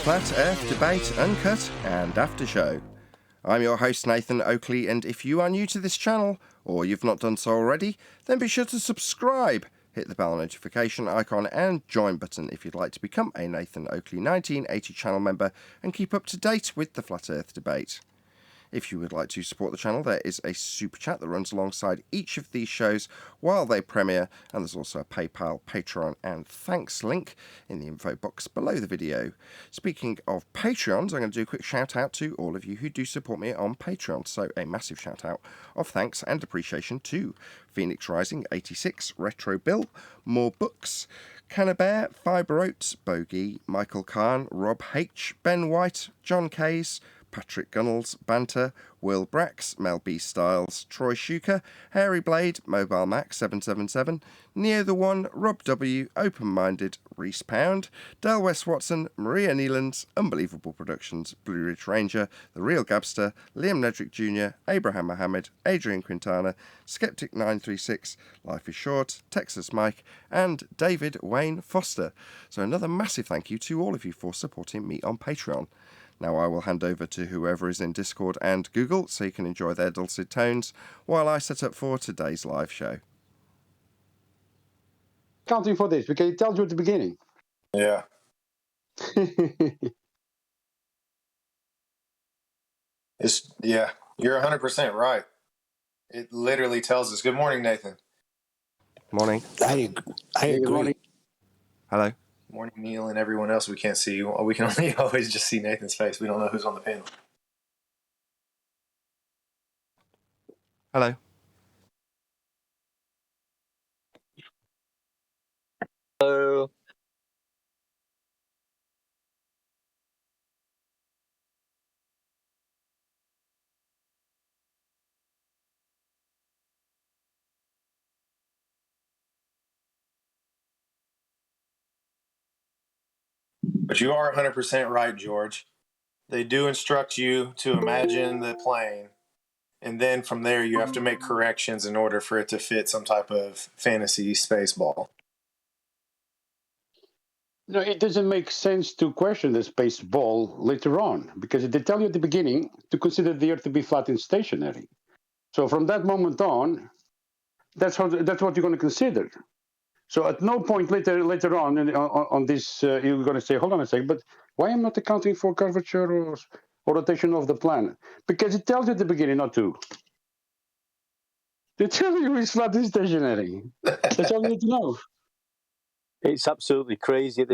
Flat Earth Debate Uncut and After Show. I'm your host Nathan Oakley, and if you are new to this channel, or you've not done so already, then be sure to subscribe, hit the bell notification icon and join button if you'd like to become a Nathan Oakley 1980 channel member and keep up to date with the Flat Earth debate. If you would like to support the channel, there is a super chat that runs alongside each of these shows while they premiere, and there's also a PayPal, Patreon and thanks link in the info box below the video. Speaking of Patreons, I'm going to do a quick shout out to all of you who do support me on Patreon, so a massive shout out of thanks and appreciation to Phoenix Rising 86, Retro Bill, More Books, Cannabear, Fibre Oats, Bogey, Michael Kahn, Rob H, Ben White, John Kays, Patrick Gunnels, Banter, Will Brax, Mel B. Styles, Troy Shuker, Hairy Blade, Mobile Mac 777, Neo the One, Rob W, Open Minded, Reese Pound, Del West Watson, Maria Nealands, Unbelievable Productions, Blue Ridge Ranger, The Real Gabster, Liam Nedrick Jr., Abraham Mohammed, Adrian Quintana, Skeptic 936, Life is Short, Texas Mike, and David Wayne Foster. So another massive thank you to all of you for supporting me on Patreon. Now I will hand over to whoever is in Discord and Google so you can enjoy their dulcet tones while I set up for today's live show. Counting for this, because it tells you at the beginning. Yeah. You're 100% right. It literally tells us. Good morning, Nathan. Morning. I agree. Hello. Morning, Neil, and everyone else. We can't see you. We can only always just see Nathan's face. We don't know who's on the panel. Hello. Hello. But you are 100% right, George. They do instruct you to imagine the plane, and then from there you have to make corrections in order for it to fit some type of fantasy space ball. No, it doesn't make sense to question the space ball later on, because they tell you at the beginning to consider the Earth to be flat and stationary. So from that moment on, that's what you're going to consider. So at no point later on this, you're going to say, hold on a second, but why am I not accounting for curvature or rotation of the planet? Because it tells you at the beginning not to. They tell you it's flat and stationary. That's all you need to know. It's absolutely crazy.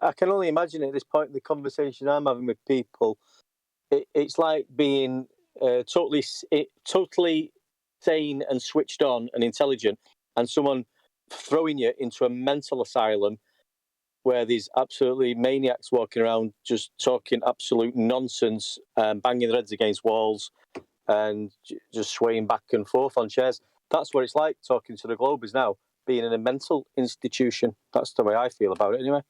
I can only imagine at this point in the conversation I'm having with people, it's like being totally sane and switched on and intelligent, and someone throwing you into a mental asylum where there's absolutely maniacs walking around just talking absolute nonsense, banging their heads against walls and just swaying back and forth on chairs. That's what it's like talking to the Globers now, being in a mental institution. That's the way I feel about it anyway.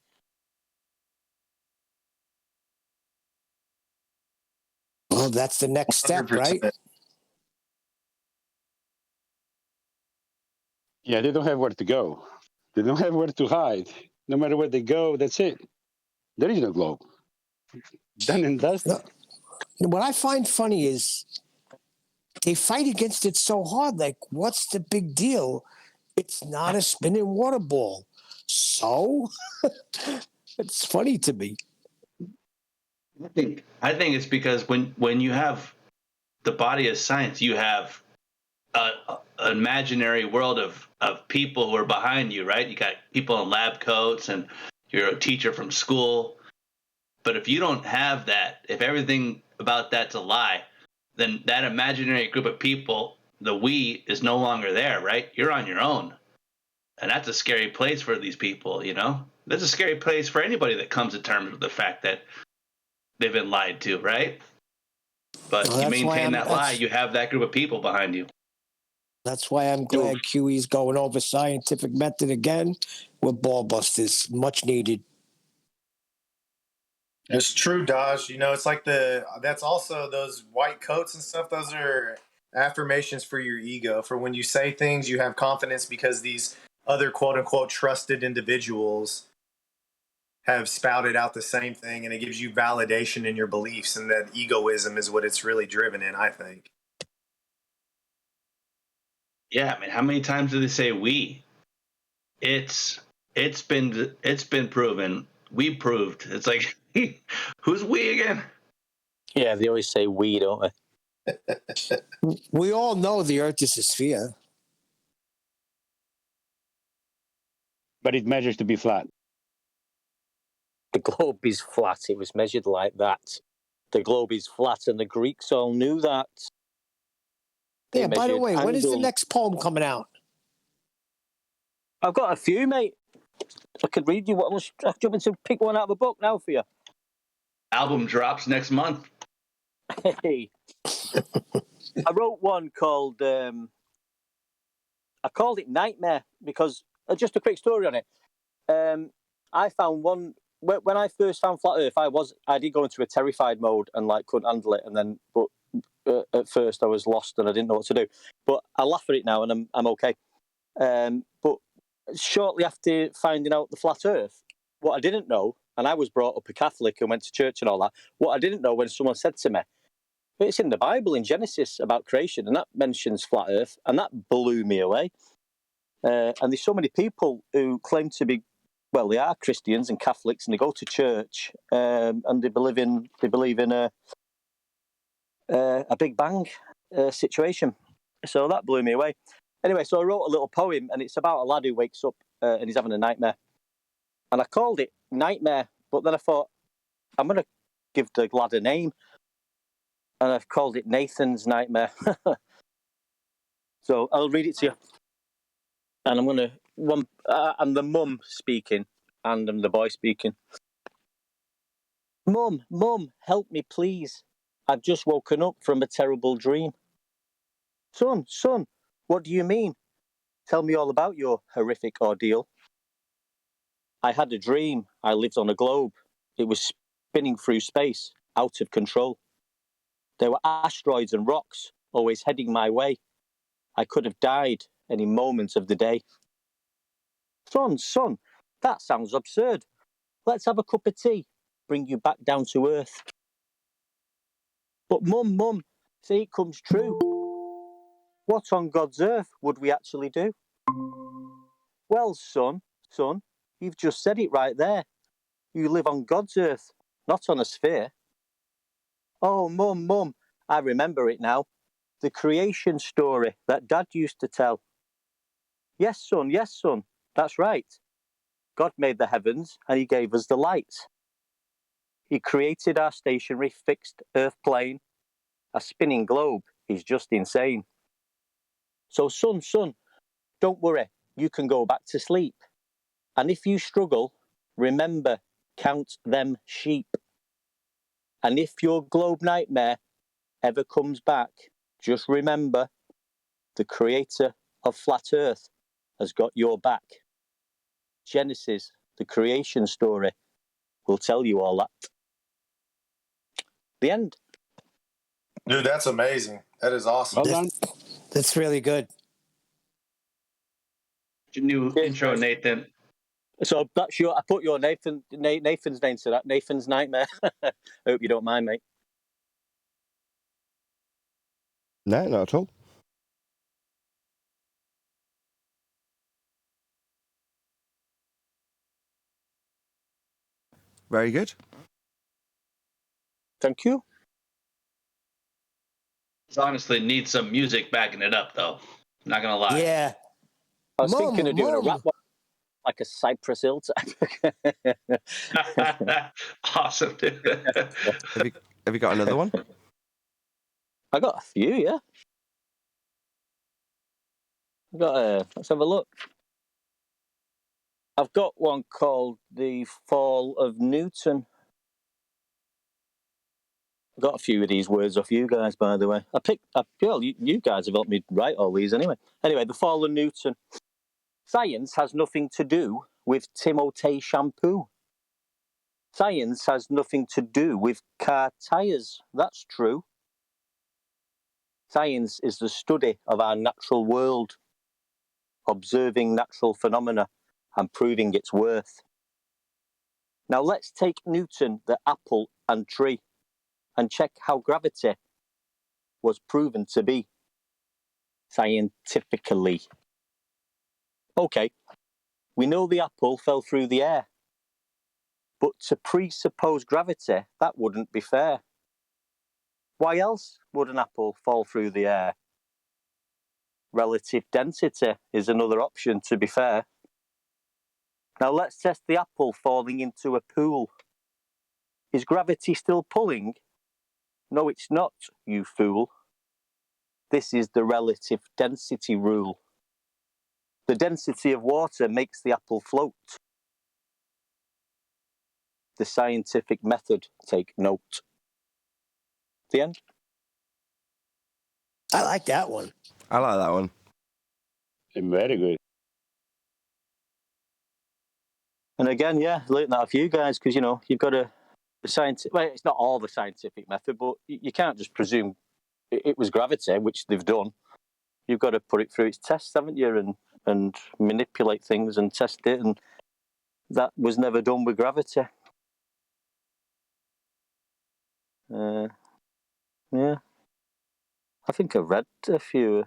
Well, that's the next step, 100%. right? Yeah, they don't have where to go. They don't have where to hide. No matter where they go, that's it. There is no globe. Done and dusted. No, what I find funny is they fight against it so hard. Like, what's the big deal? It's not a spinning water ball. So it's funny to me. I think it's because when you have the body of science, you have an imaginary world of people who are behind you, right? You got people in lab coats and you're a teacher from school. But if you don't have that, if everything about that's a lie, then that imaginary group of people, the we, is no longer there, right? You're on your own. And that's a scary place for these people, you know? That's a scary place for anybody that comes to terms with the fact that they've been lied to, right? But Well, you maintain that lie, you have that group of people behind you. That's why I'm glad QE's going over scientific method again with ball busters. Much needed. It's true, Dodge. You know, it's like that's also those white coats and stuff. Those are affirmations for your ego. For when you say things, you have confidence because these other quote unquote trusted individuals have spouted out the same thing, and it gives you validation in your beliefs, and that egoism is what it's really driven in, I think. Yeah, I mean, how many times do they say we? It's been proven. We proved. It's like, who's we again? Yeah, they always say we, don't they? We all know the Earth is a sphere. But it measures to be flat. The globe is flat. It was measured like that. The globe is flat, and the Greeks all knew that. They Yeah, by the measured way, when is the angles. next poem coming out? I've got a few, mate. I could read you what. I'll jump into pick one out of the book now for you. Album drops next month. Hey, I wrote one called. I called it Nightmare because just a quick story on it. I found one when I first found flat Earth. I did go into a terrified mode and like couldn't handle it, and then at first I was lost and I didn't know what to do. But I laugh at it now and I'm okay. But shortly after finding out the flat Earth, what I didn't know, and I was brought up a Catholic and went to church and all that. What I didn't know when someone said to me, it's in the Bible in Genesis about creation, and that mentions flat Earth, and that blew me away. And there's so many people who claim to be, well, they are Christians and Catholics, and they go to church, and they believe in a Big Bang situation. So that blew me away. Anyway, so I wrote a little poem, and it's about a lad who wakes up and he's having a nightmare. And I called it Nightmare, but then I thought, I'm going to give the lad a name. And I've called it Nathan's Nightmare. So I'll read it to you. And I'm going to, I'm the mum speaking, and I'm the boy speaking. Mum, help me, please. I've just woken up from a terrible dream. Son, what do you mean? Tell me all about your horrific ordeal. I had a dream. I lived on a globe. It was spinning through space, out of control. There were asteroids and rocks, always heading my way. I could have died any moment of the day. Son, that sounds absurd. Let's have a cup of tea, bring you back down to earth. But Mum, say it comes true. What on God's earth would we actually do? Well, son, you've just said it right there. You live on God's earth, not on a sphere. Oh, Mum, I remember it now. The creation story that Dad used to tell. Yes, son, that's right. God made the heavens and he gave us the light. He created our stationary fixed earth plane. A spinning globe is just insane. So son, don't worry, you can go back to sleep. And if you struggle, remember, count them sheep. And if your globe nightmare ever comes back, just remember, the creator of flat earth has got your back. Genesis, the creation story, will tell you all that. The end. Dude, that's amazing. That is awesome. Well done. That's really good. Your new intro, Nathan. So that's I put your Nathan's name to that. Nathan's Nightmare. I hope you don't mind, mate. No, not at all. Very good. Thank you. It honestly needs some music backing it up, though. Not gonna lie. Yeah. I was thinking of doing a rap one, like a Cypress Hill type. Awesome. Have you got another one? I got a few, yeah. Let's have a look. I've got one called The Fall of Newton. I've got a few of these words off you guys, by the way. You guys have helped me write all these anyway. Anyway, The Fall of Newton. Science has nothing to do with Timotei shampoo. Science has nothing to do with car tyres. That's true. Science is the study of our natural world, observing natural phenomena and proving its worth. Now let's take Newton, the apple and tree, and check how gravity was proven to be scientifically. Okay, we know the apple fell through the air, but to presuppose gravity, that wouldn't be fair. Why else would an apple fall through the air? Relative density is another option, to be fair. Now let's test the apple falling into a pool. Is gravity still pulling? No, it's not, you fool. This is the relative density rule. The density of water makes the apple float. The scientific method, take note. The end. I like that one. I like that one. Very good. And again, yeah, learned that off you guys, because, you know, you've got a scientific, well, it's not all the scientific method, but you can't just presume it was gravity, which they've done. You've got to put it through its tests, haven't you, and manipulate things and test it, and that was never done with gravity. Yeah. I think I've read a few.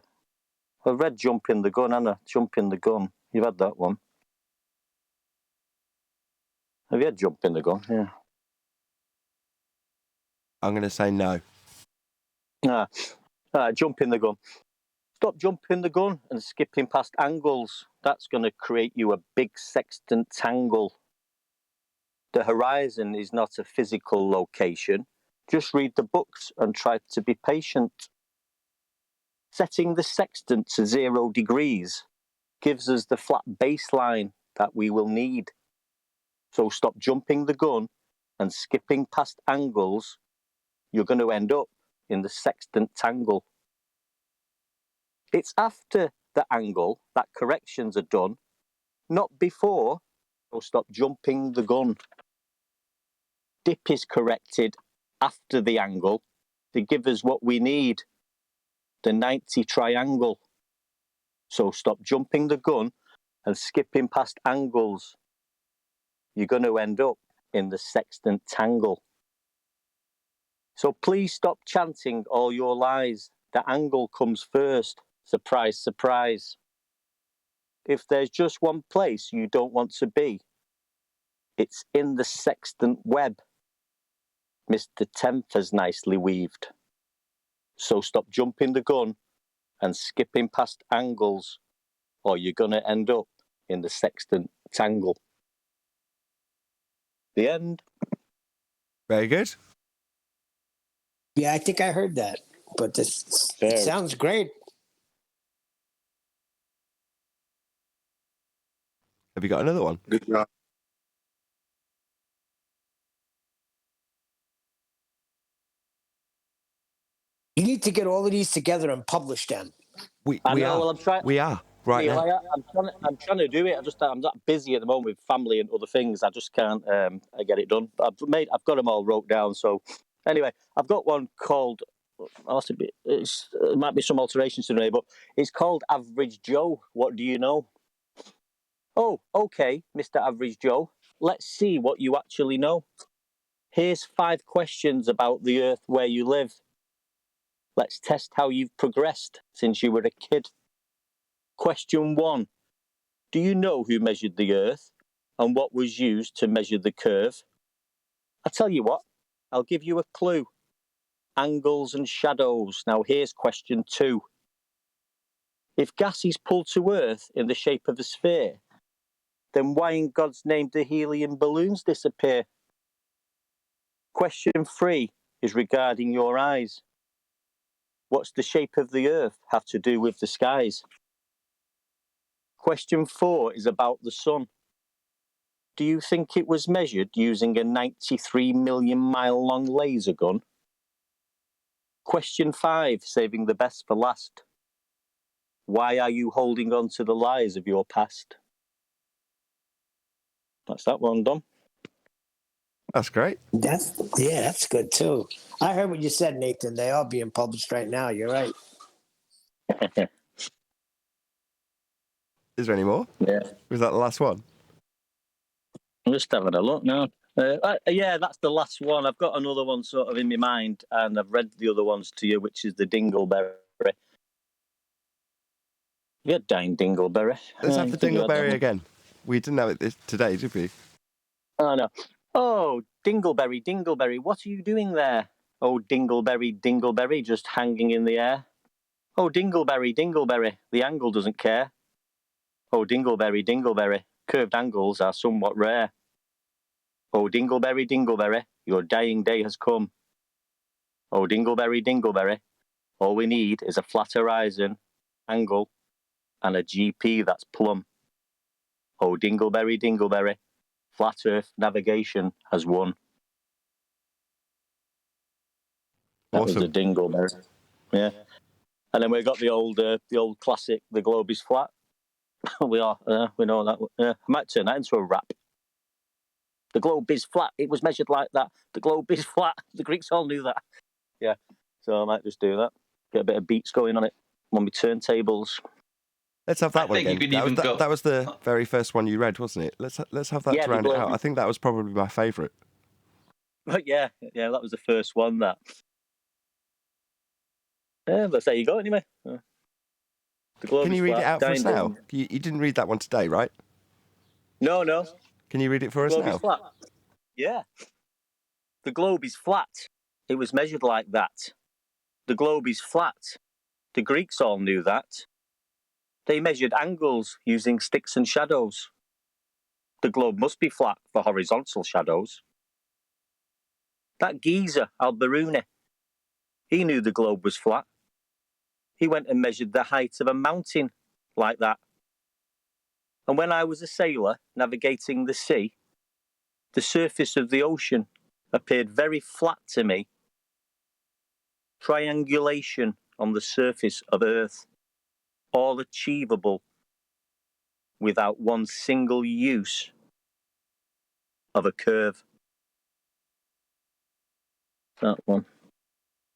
I've read Jump in the Gun, Anna. Jump in the Gun. You've had that one. Have you had Jump in the Gun? Yeah. I'm going to say no. Jump in the gun. Stop jumping the gun and skipping past angles. That's going to create you a big sextant tangle. The horizon is not a physical location. Just read the books and try to be patient. Setting the sextant to 0 degrees gives us the flat baseline that we will need. So stop jumping the gun and skipping past angles. You're going to end up in the sextant tangle. It's after the angle that corrections are done, not before. So stop jumping the gun. Dip is corrected after the angle to give us what we need, the 90 triangle. So stop jumping the gun and skipping past angles. You're going to end up in the sextant tangle. So please stop chanting all your lies. The angle comes first. Surprise, surprise. If there's just one place you don't want to be, it's in the sextant web. Mr. Tenth has nicely weaved. So stop jumping the gun and skipping past angles, or you're going to end up in the sextant tangle. The end. Very good. Yeah, I think I heard that, but this Fair. sounds great. Have you got another one? Good job. You need to get all of these together and publish them. We I know, are. well, I'm trying. We are right Yeah, now. I'm trying to do it. I'm that busy at the moment with family and other things. I just can't get it done. I've got them all wrote down. So anyway, I've got one called. It might be some alterations to the name, but it's called Average Joe. What do you know? Oh, okay, Mr. Average Joe. Let's see what you actually know. Here's 5 questions about the Earth where you live. Let's test how you've progressed since you were a kid. Question 1. Do you know who measured the Earth and what was used to measure the curve? I'll tell you what, I'll give you a clue. Angles and shadows. Now here's question 2. If gas is pulled to Earth in the shape of a sphere, then why in God's name do helium balloons disappear? Question 3 is regarding your eyes. What's the shape of the Earth have to do with the skies? Question 4 is about the sun. Do you think it was measured using a 93 million mile long laser gun? Question 5, saving the best for last. Why are you holding on to the lies of your past? That's that one done. That's great. That's good too. I heard what you said, Nathan. They are being published right now. You're right. Is there any more? Yeah. Was that the last one? I'm just having a look now. Yeah, that's the last one. I've got another one sort of in my mind, and I've read the other ones to you, which is the dingleberry. Yeah, dang dingleberry. Let's have the Think you had that dingleberry one? again. We didn't have it today, did we? Oh, no. Oh, dingleberry, dingleberry, what are you doing there? Oh, dingleberry, dingleberry, just hanging in the air. Oh, dingleberry, dingleberry, the angle doesn't care. Oh, dingleberry, dingleberry, curved angles are somewhat rare. Oh, dingleberry, dingleberry, your dying day has come. Oh, dingleberry, dingleberry, all we need is a flat horizon, angle, and a GP that's plumb. Oh, dingleberry, dingleberry, flat earth navigation has won. That was the Awesome. dingleberry. Yeah. And then we got the old classic, the globe is flat. we know that. I might turn that into a rap. The globe is flat. It was measured like that. The globe is flat. The Greeks all knew that. Yeah. So I might just do that. Get a bit of beats going on it on my turntables. Let's have that I one think you again. could even go. That was the very first one you read, wasn't it? Let's have that Yeah, to the round it out. globe- I think that was probably my favourite. But yeah, that was the first one. That. Yeah, but there you go. Anyway, the globe Can is you read flat, it out for us dying now? day. You didn't read that one today, right? No. Can you read it for The us globe now? is flat. Yeah. The globe is flat. It was measured like that. The globe is flat. The Greeks all knew that. They measured angles using sticks and shadows. The globe must be flat for horizontal shadows. That geezer, Al-Biruni, he knew the globe was flat. He went and measured the height of a mountain like that. And when I was a sailor navigating the sea, the surface of the ocean appeared very flat to me. Triangulation on the surface of Earth, all achievable without one single use of a curve. That one.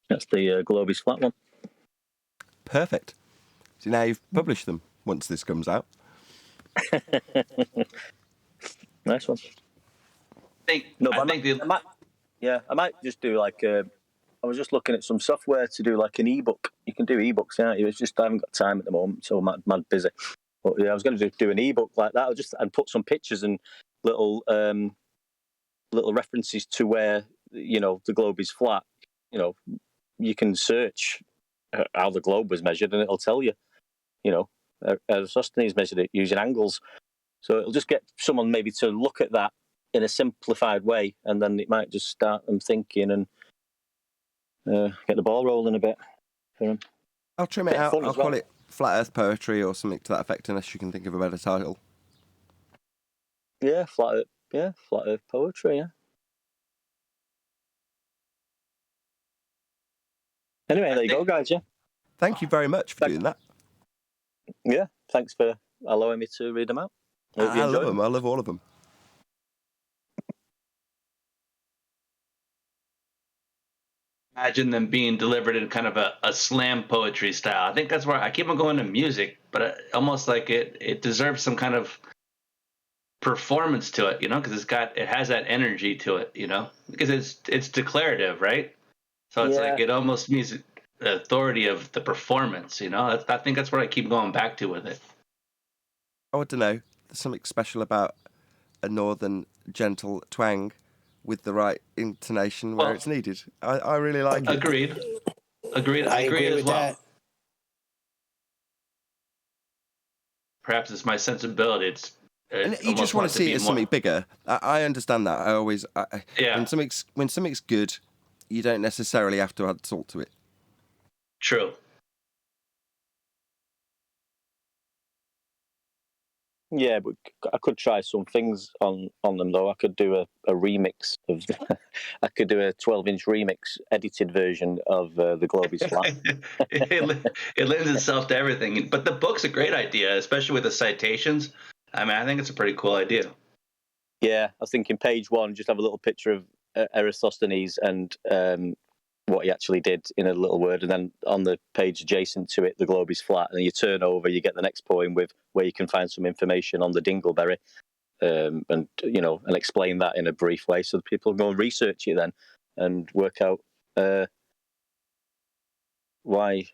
That's the globe is flat one. Perfect. So now you've published them once this comes out. Nice one. I might just do like I was just looking at some software to do like an ebook. You can do ebooks, can't you? It's just I haven't got time at the moment, so I'm mad busy. But yeah, I was going to do an ebook like that. And put some pictures and little references to where the globe is flat. You can search how the globe was measured, and it'll tell you. Eratosthenes measured it using angles, so it'll just get someone maybe to look at that in a simplified way, and then it might just start them thinking and get the ball rolling a bit for them. I'll trim it out. I'll call it Flat Earth Poetry or something to that effect, unless you can think of a better title. Yeah, Flat Earth Poetry, yeah. Anyway, there you go, guys, yeah. Thank you very much for doing that. Yeah, thanks for allowing me to read them out. I love them. I love all of them. Imagine them being delivered in kind of a slam poetry style. I think that's where I keep on going to music, but almost like it deserves some kind of performance to it, because it has that energy to it, because it's declarative, right? So it's like it almost means the authority of the performance, I think that's what I keep going back to with it. I want to know, there's something special about a northern gentle twang with the right intonation where it's needed. I really like it. Agreed. I agree as with well. that. Perhaps it's my sensibility. And you just want to see it as something bigger. I understand that. When something's good, you don't necessarily have to add salt to it. True. Yeah, but I could try some things on them though. I could do a remix of. I could do a 12-inch remix, edited version of The Globe is Flat. it lends itself to everything. But the book's a great idea, especially with the citations. I mean, I think it's a pretty cool idea. Yeah, I was thinking page 1, just have a little picture of Eratosthenes and what he actually did in a little word, and then on the page adjacent to it, The Globe is Flat, and then you turn over, you get the next poem with where you can find some information on the dingleberry, and and explain that in a brief way so that people go and research it then and work out why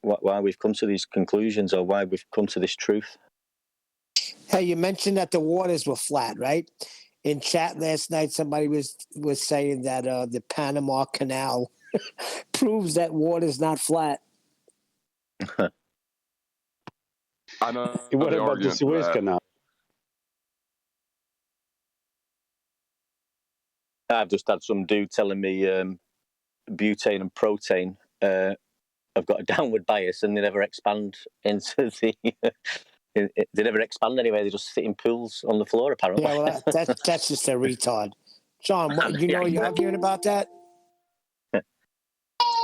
we've come to these conclusions or why we've come to this truth. Hey, you mentioned that the waters were flat, right? In chat last night, somebody was saying that the Panama Canal proves that water's not flat. I know. What the about the argument for Suez that. Canal? I've just had some dude telling me butane and protein have got a downward bias and they never expand into the. They never expand anyway. They just sit in pools on the floor, apparently. Yeah, well, that's just a retard. John, you're arguing about that?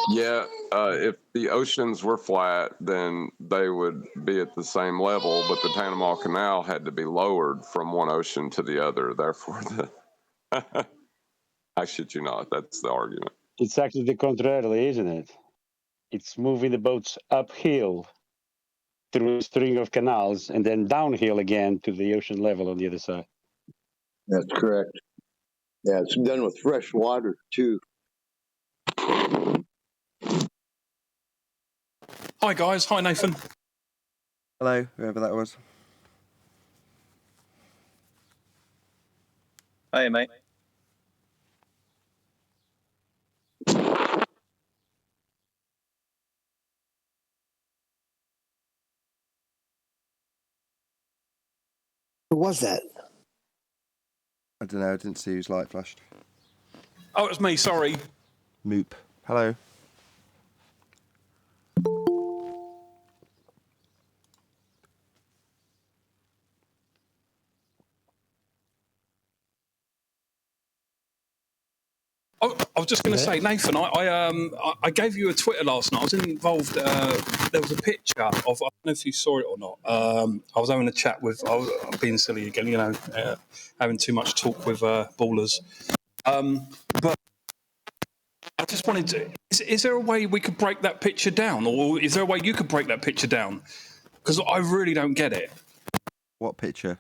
Yeah, if the oceans were flat, then they would be at the same level, but the Panama Canal had to be lowered from one ocean to the other. Therefore, I shit you not, that's the argument. It's actually the contrary, isn't it? It's moving the boats uphill through a string of canals and then downhill again to the ocean level on the other side. That's correct. Yeah, it's done with fresh water, too. Hi, guys. Hi, Nathan. Hello, whoever that was. Hey, mate. Who was that? I don't know, I didn't see whose light flashed. Oh, it was me. Sorry. Moop. Hello. Oh, I was just going to say, Nathan, I gave you a Twitter last night. I was involved. There was a picture of, I don't know if you saw it or not. I was having a chat with, I was being silly again, having too much talk with ballers. But I just wanted to, is there a way we could break that picture down? Or is there a way you could break that picture down? Because I really don't get it. What picture?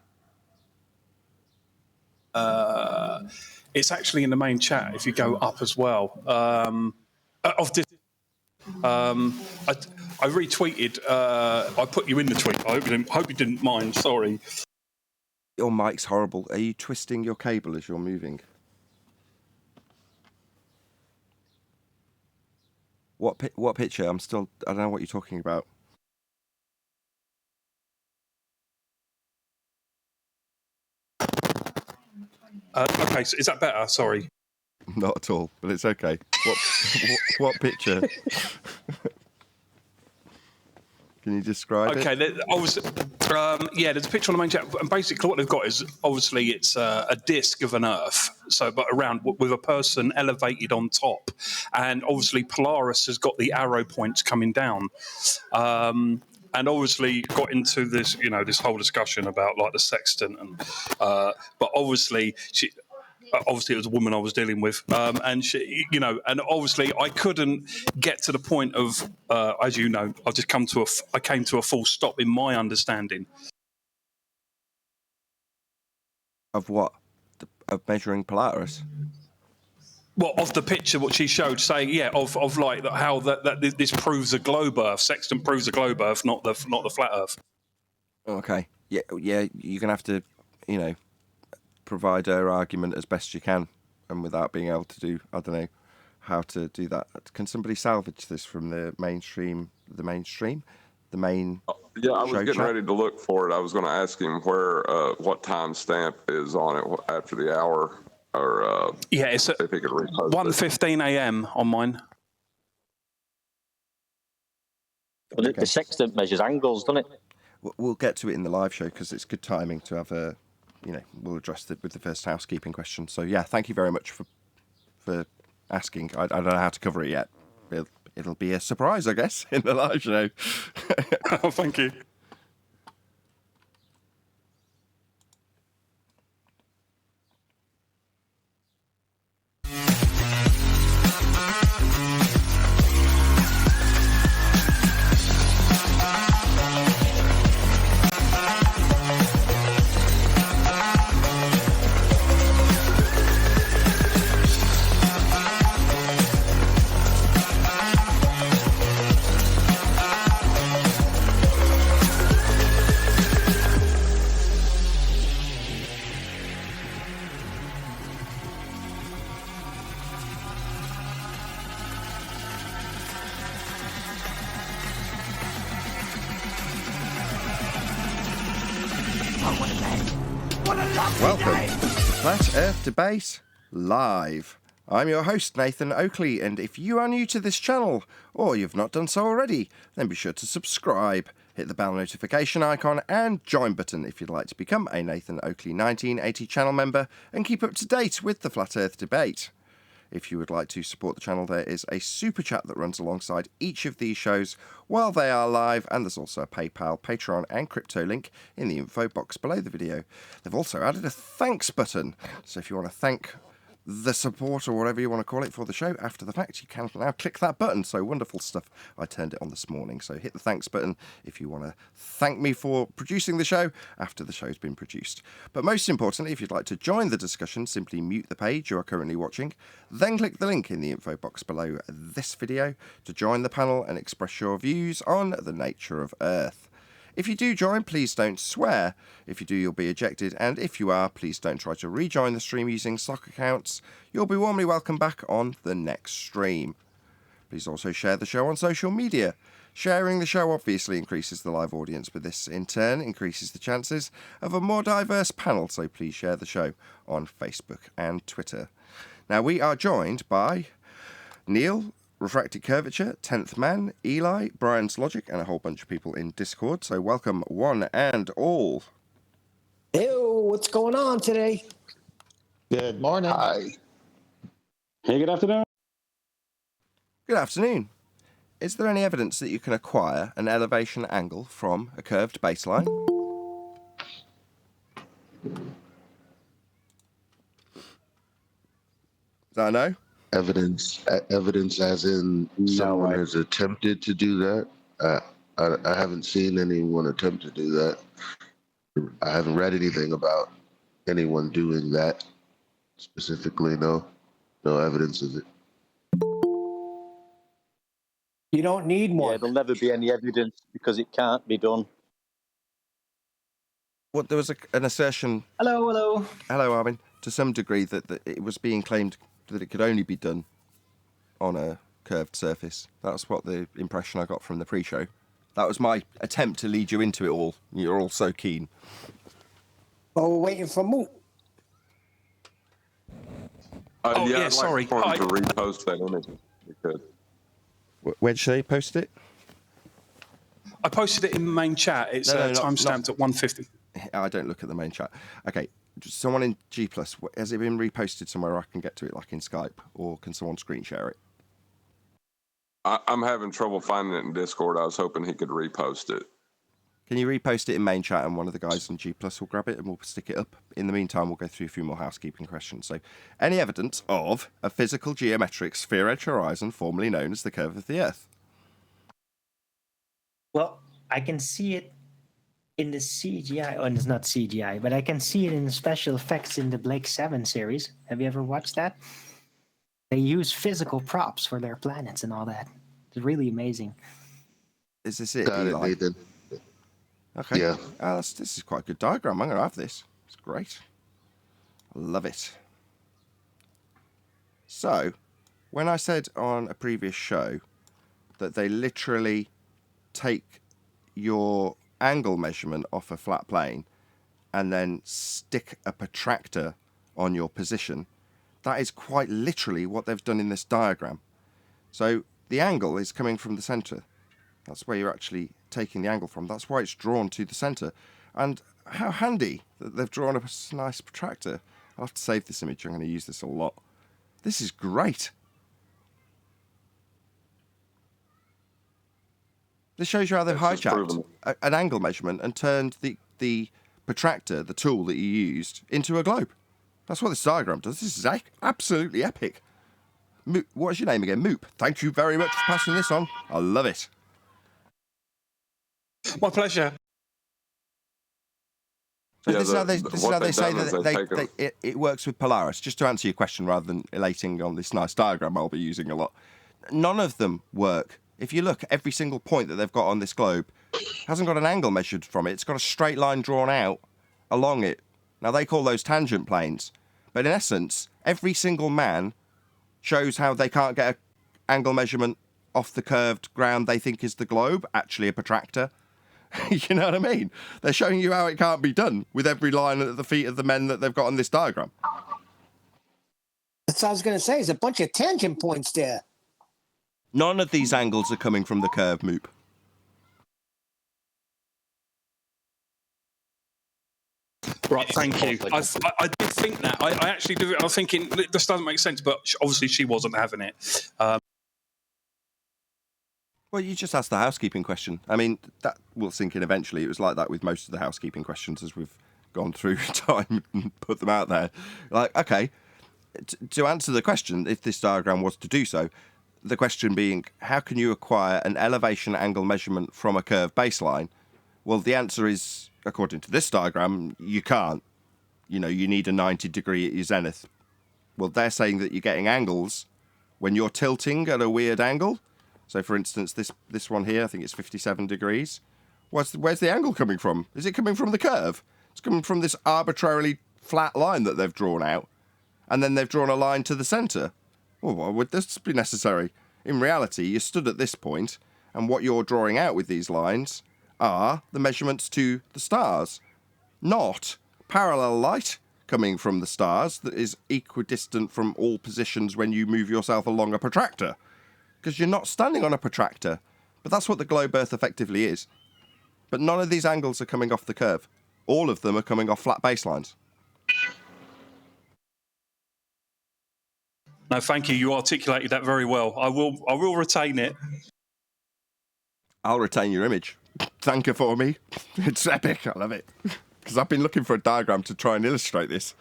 It's actually in the main chat if you go up as well. Of this, I retweeted. I put you in the tweet. I hope you didn't mind. Sorry. Your mic's horrible. Are you twisting your cable as you're moving? What picture? I don't know what you're talking about. Okay, so is that better? Sorry. Not at all, but it's okay. What picture? Can you describe it? Okay, there's a picture on the main chat, and basically what they've got is obviously it's a disc of an Earth, but around with a person elevated on top, and obviously Polaris has got the arrow points coming down. And obviously got into this, this whole discussion about like the sextant, and but obviously it was a woman I was dealing with, and she, and obviously I couldn't get to the point of, as you know, I came to a full stop in my understanding. Of what? Of measuring Polaris? Well, of the picture, what she showed, saying, of like how that this proves a globe Earth. Sextant proves a globe Earth, not the flat Earth. Okay. Yeah. You're gonna have to, provide her argument as best you can, and without being able to do, I don't know how to do that. Can somebody salvage this from the mainstream? The main Yeah, I was show getting chat? ready to look for it. I was going to ask him where, what time stamp is on it after the hour, or It's at if he could repost 1:15 a.m. on mine. Well, the sextant measures angles, doesn't it? We'll get to it in the live show because it's good timing to have a, we'll address it with the first housekeeping question. So yeah, thank you very much for asking. I don't know how to cover it yet. It'll be a surprise, I guess, in the live show. Oh, thank you. Welcome to Flat Earth Debate Live. I'm your host, Nathan Oakley, and if you are new to this channel, or you've not done so already, then be sure to subscribe, hit the bell notification icon, and join button if you'd like to become a Nathan Oakley 1980 channel member and keep up to date with the Flat Earth Debate. If you would like to support the channel, there is a super chat that runs alongside each of these shows while they are live, and there's also a PayPal, Patreon and crypto link in the info box below the video. They've also added a thanks button, so if you want to thank the support or whatever you want to call it for the show after the fact, you can now click that button. So wonderful stuff. I turned it on this morning, so hit the thanks button if you want to thank me for producing the show after the show's been produced. But most importantly, if you'd like to join the discussion, simply mute the page you are currently watching, then click the link in the info box below this video to join the panel and express your views on the nature of Earth. If you do join, please don't swear. If you do, you'll be ejected, and if you are, please don't try to rejoin the stream using sock accounts. You'll be warmly welcome back on the next stream. Please also share the show on social media. Sharing the show obviously increases the live audience, but this in turn increases the chances of a more diverse panel, so please share the show on Facebook and Twitter. Now, we are joined by Neil, Refracted Curvature, 10th Man, Eli, Brian's Logic, and a whole bunch of people in Discord. So welcome one and all. Ew, what's going on today? Good morning. Hi. Hey, good afternoon. Good afternoon. Is there any evidence that you can acquire an elevation angle from a curved baseline? Is that a no? Evidence as in someone has attempted to do that. I haven't seen anyone attempt to do that. I haven't read anything about anyone doing that specifically. No evidence of it. You don't need more. Yeah, there'll never be any evidence because it can't be done. Well, there was an assertion. Hello. Hello, Armin. To some degree, that it was being claimed that it could only be done on a curved surface. That's what the impression I got from the pre-show. That was my attempt to lead you into it all. You're all so keen. Oh, we're waiting for Moot. I'd sorry. like for him to repost that image. Because Where did they post it? I posted it in the main chat. It's timestamped at 1:50. I don't look at the main chat. Okay, someone in G+, has it been reposted somewhere I can get to it, like in Skype, or can someone screen share it? I'm having trouble finding it in Discord. I was hoping he could repost it. Can you repost it in main chat, and one of the guys in G+ will grab it and we'll stick it up? In the meantime, we'll go through a few more housekeeping questions. So, any evidence of a physical geometric sphere-edge horizon formerly known as the curve of the Earth? Well, I can see it in the CGI, and it's not CGI, but I can see it in the special effects in the Blake 7 series. Have you ever watched that? They use physical props for their planets and all that. It's really amazing. Is this it, Got it, Eli? Nathan. Okay. Yeah. This is quite a good diagram. I'm going to have this. It's great. I love it. So, when I said on a previous show that they literally take your angle measurement off a flat plane and then stick a protractor on your position, that is quite literally what they've done in this diagram. So the angle is coming from the center. That's where you're actually taking the angle from. That's why it's drawn to the center. And how handy that they've drawn a nice protractor. I'll have to save this image. I'm going to use this a lot. This is great. This shows you how they've hijacked an angle measurement and turned the protractor, the tool that you used, into a globe. That's what this diagram does. This is absolutely epic. What's your name again? Moop. Thank you very much for passing this on. I love it. My pleasure. So this is how they say that it works with Polaris. Just to answer your question, rather than elating on this nice diagram I'll be using a lot, none of them work. If you look, every single point that they've got on this globe hasn't got an angle measured from it. It's got a straight line drawn out along it. Now, they call those tangent planes. But in essence, every single man shows how they can't get an angle measurement off the curved ground they think is the globe, actually a protractor. You know what I mean? They're showing you how it can't be done with every line at the feet of the men that they've got on this diagram. That's what I was going to say. There's a bunch of tangent points there. None of these angles are coming from the curve, Moop. Right, thank you. I did think that. I actually do. I'm thinking this doesn't make sense, but obviously she wasn't having it. Well, you just asked the housekeeping question. I mean, that will sink in eventually. It was like that with most of the housekeeping questions as we've gone through time and put them out there. Like, okay, to answer the question, if this diagram was to do so, the question being, how can you acquire an elevation angle measurement from a curved baseline? Well, the answer is, according to this diagram, you can't. You know, you need a 90 degree at your zenith. Well, they're saying that you're getting angles when you're tilting at a weird angle. So, for instance, this one here, I think it's 57 degrees. Where's the angle coming from? Is it coming from the curve? It's coming from this arbitrarily flat line that they've drawn out. And then they've drawn a line to the centre. Well, why would this be necessary? In reality, you stood at this point, and what you're drawing out with these lines are the measurements to the stars, not parallel light coming from the stars that is equidistant from all positions when you move yourself along a protractor. Because you're not standing on a protractor. But that's what the globe Earth effectively is. But none of these angles are coming off the curve. All of them are coming off flat baselines. No, thank you. You articulated that very well. I will retain it. I'll retain your image. Thank you for me. It's epic. I love it. Because I've been looking for a diagram to try and illustrate this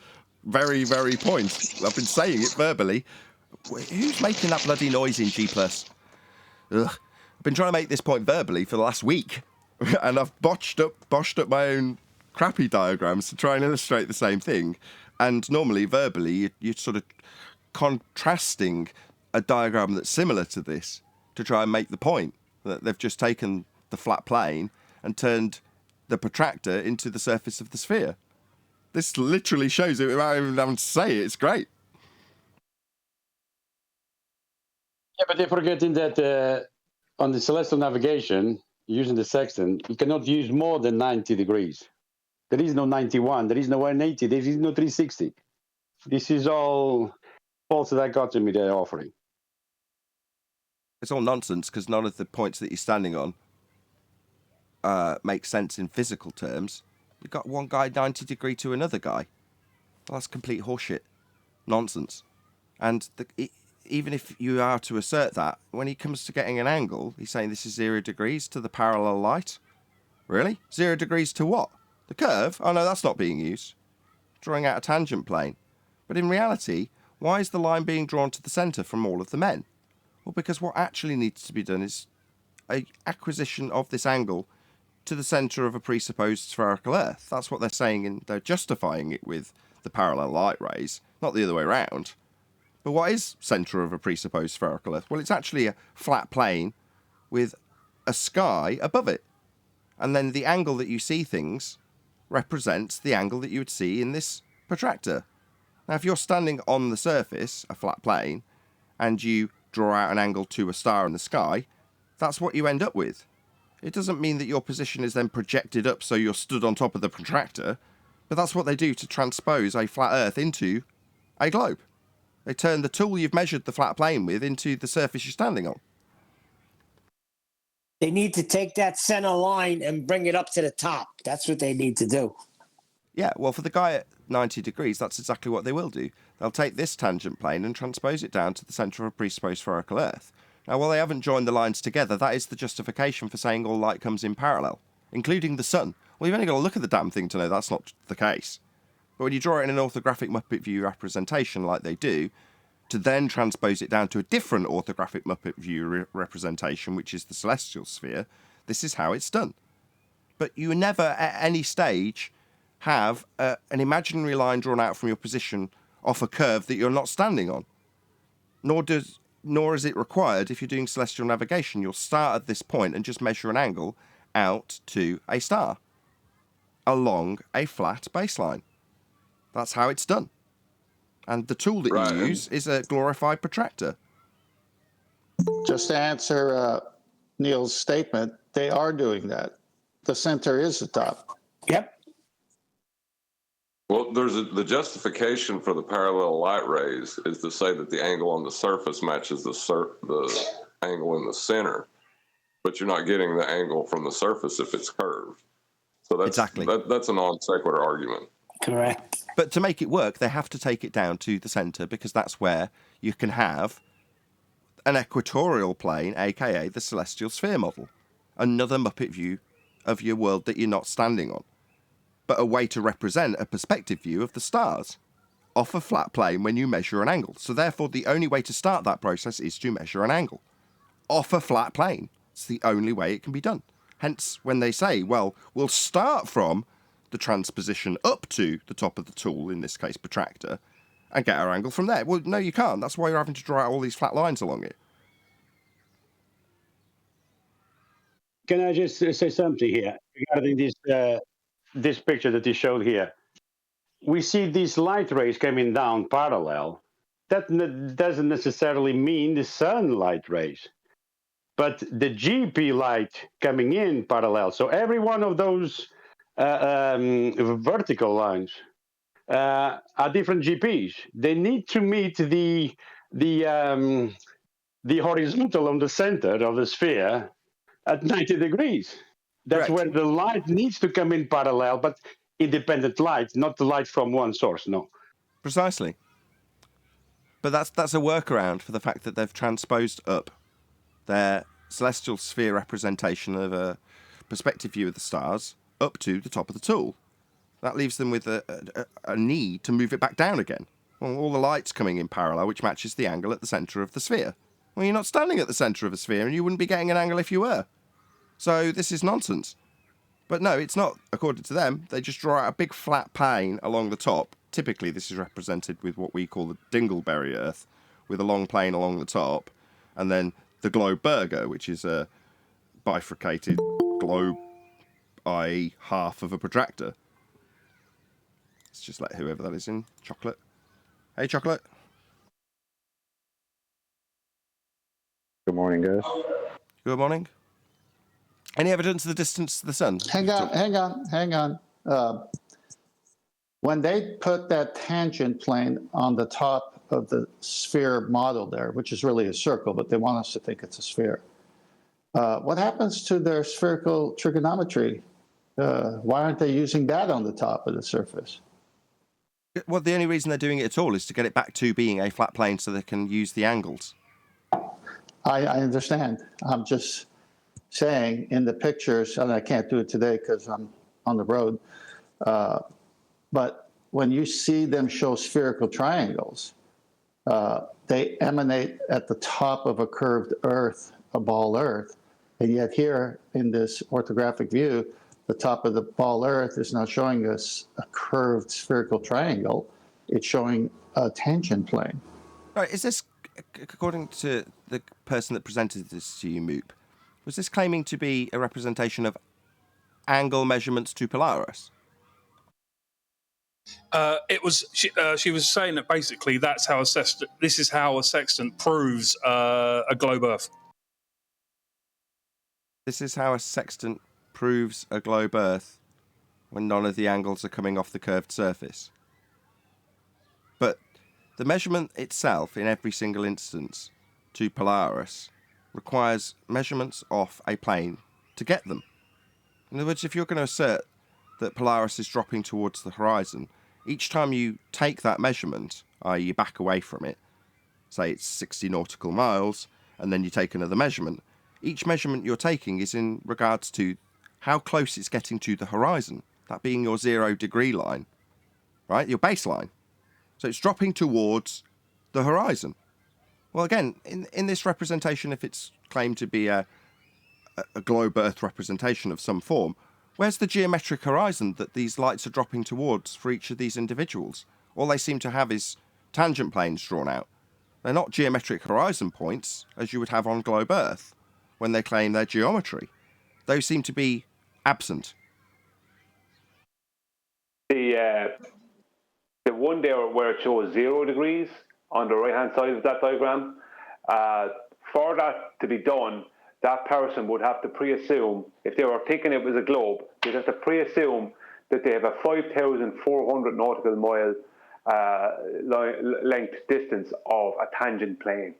very, very point. I've been saying it verbally. Who's making that bloody noise in G+? Ugh. I've been trying to make this point verbally for the last week. And I've boshed up my own crappy diagrams to try and illustrate the same thing. And normally, verbally, you're sort of contrasting a diagram that's similar to this to try and make the point that they've just taken the flat plane and turned the protractor into the surface of the sphere. This literally shows it without even having to say it. It's great. Yeah, but they're forgetting that on the celestial navigation, using the sextant, you cannot use more than 90 degrees. There is no 91, there is no 180, there is no 360. This is all false dichotomy they're offering. It's all nonsense because none of the points that you're standing on make sense in physical terms. You've got one guy 90 degree to another guy. Well, that's complete horseshit. Nonsense. And even if you are to assert that, when he comes to getting an angle, he's saying this is 0 degrees to the parallel light. Really? 0 degrees to what? The curve? Oh no, that's not being used. Drawing out a tangent plane. But in reality, why is the line being drawn to the centre from all of the men? Well, because what actually needs to be done is an acquisition of this angle to the centre of a presupposed spherical Earth. That's what they're saying, and they're justifying it with the parallel light rays, not the other way around. But what is centre of a presupposed spherical Earth? Well, it's actually a flat plane with a sky above it. And then the angle that you see things represents the angle that you would see in this protractor. Now, if you're standing on the surface, a flat plane, and you draw out an angle to a star in the sky, that's what you end up with. It doesn't mean that your position is then projected up so you're stood on top of the protractor, but that's what they do to transpose a flat Earth into a globe. They turn the tool you've measured the flat plane with into the surface you're standing on. They need to take that center line and bring it up to the top. That's what they need to do. Yeah, well, for the guy at 90 degrees, that's exactly what they will do. They'll take this tangent plane and transpose it down to the centre of a presupposed spherical Earth. Now, while they haven't joined the lines together, that is the justification for saying all light comes in parallel, including the sun. Well, you've only got to look at the damn thing to know that's not the case. But when you draw it in an orthographic Muppet view representation like they do, to then transpose it down to a different orthographic Muppet view representation, which is the celestial sphere, this is how it's done. But you never, at any stage, have an imaginary line drawn out from your position off a curve that you're not standing on. Nor is it required if you're doing celestial navigation. You'll start at this point and just measure an angle out to a star along a flat baseline. That's how it's done. And the tool that you use is a glorified protractor. Just to answer Neil's statement, they are doing that. the center is the top. Yep. Well, the justification for the parallel light rays is to say that the angle on the surface matches the angle in the center, but you're not getting the angle from the surface if it's curved. So that's a non sequitur argument. Correct. But to make it work, they have to take it down to the centre, because that's where you can have an equatorial plane, aka the celestial sphere model, another Muppet view of your world that you're not standing on, but a way to represent a perspective view of the stars off a flat plane when you measure an angle. So therefore, the only way to start that process is to measure an angle off a flat plane. It's the only way it can be done. Hence, when they say, well, we'll start from the transposition up to the top of the tool, in this case protractor, and get our angle from there. Well, no, you can't. That's why you're having to draw out all these flat lines along it. Can I just say something here regarding this picture that you showed here? We see these light rays coming down parallel. That doesn't necessarily mean the sun light rays, but the GP light coming in parallel. So every one of those vertical lines are different GPs. They need to meet the horizontal on the center of the sphere at 90 degrees. That's Correct. where the light needs to come in parallel, but independent light, not the light from one source, no. Precisely. But that's a workaround for the fact that they've transposed up their celestial sphere representation of a perspective view of the stars up to the top of the tool. That leaves them with a need to move it back down again. Well, all the light's coming in parallel, which matches the angle at the centre of the sphere. Well, you're not standing at the centre of a sphere, and you wouldn't be getting an angle if you were. So this is nonsense. But no, it's not, according to them. They just draw out a big flat plane along the top. Typically, this is represented with what we call the Dingleberry Earth, with a long plane along the top, and then the globe burger, which is a bifurcated globe, i.e. half of a protractor. Let's just let whoever that is in. Chocolate. Hey, Chocolate. Good morning, guys. Good morning. Any evidence of the distance to the sun? Hang on. When they put that tangent plane on the top of the sphere model there, which is really a circle, but they want us to think it's a sphere, what happens to their spherical trigonometry? Why aren't they using that on the top of the surface? Well, the only reason they're doing it at all is to get it back to being a flat plane so they can use the angles. I understand. I'm just saying in the pictures, and I can't do it today because I'm on the road, but when you see them show spherical triangles, they emanate at the top of a curved earth, a ball earth, and yet here in this orthographic view, the top of the ball earth is not showing us a curved spherical triangle, it's showing a tangent plane. Right, is this, according to the person that presented this to you, Moop, was this claiming to be a representation of angle measurements to Polaris? It was. She was saying that basically that's how this is how a sextant proves a globe Earth. This is how a sextant proves a globe Earth when none of the angles are coming off the curved surface. But the measurement itself in every single instance to Polaris requires measurements off a plane to get them. In other words, if you're going to assert that Polaris is dropping towards the horizon, each time you take that measurement, i.e. you back away from it, say it's 60 nautical miles, and then you take another measurement, each measurement you're taking is in regards to how close it's getting to the horizon, that being your 0 degree line, right? Your baseline. So it's dropping towards the horizon. Well, again, in this representation, if it's claimed to be a globe Earth representation of some form, where's the geometric horizon that these lights are dropping towards for each of these individuals? All they seem to have is tangent planes drawn out. They're not geometric horizon points, as you would have on globe Earth, when they claim their geometry. Those seem to be absent. The one there where it shows 0 degrees on the right-hand side of that diagram, for that to be done, that person would have to pre-assume, if they were thinking it was a globe, they'd have to pre-assume that they have a 5,400 nautical mile length distance of a tangent plane.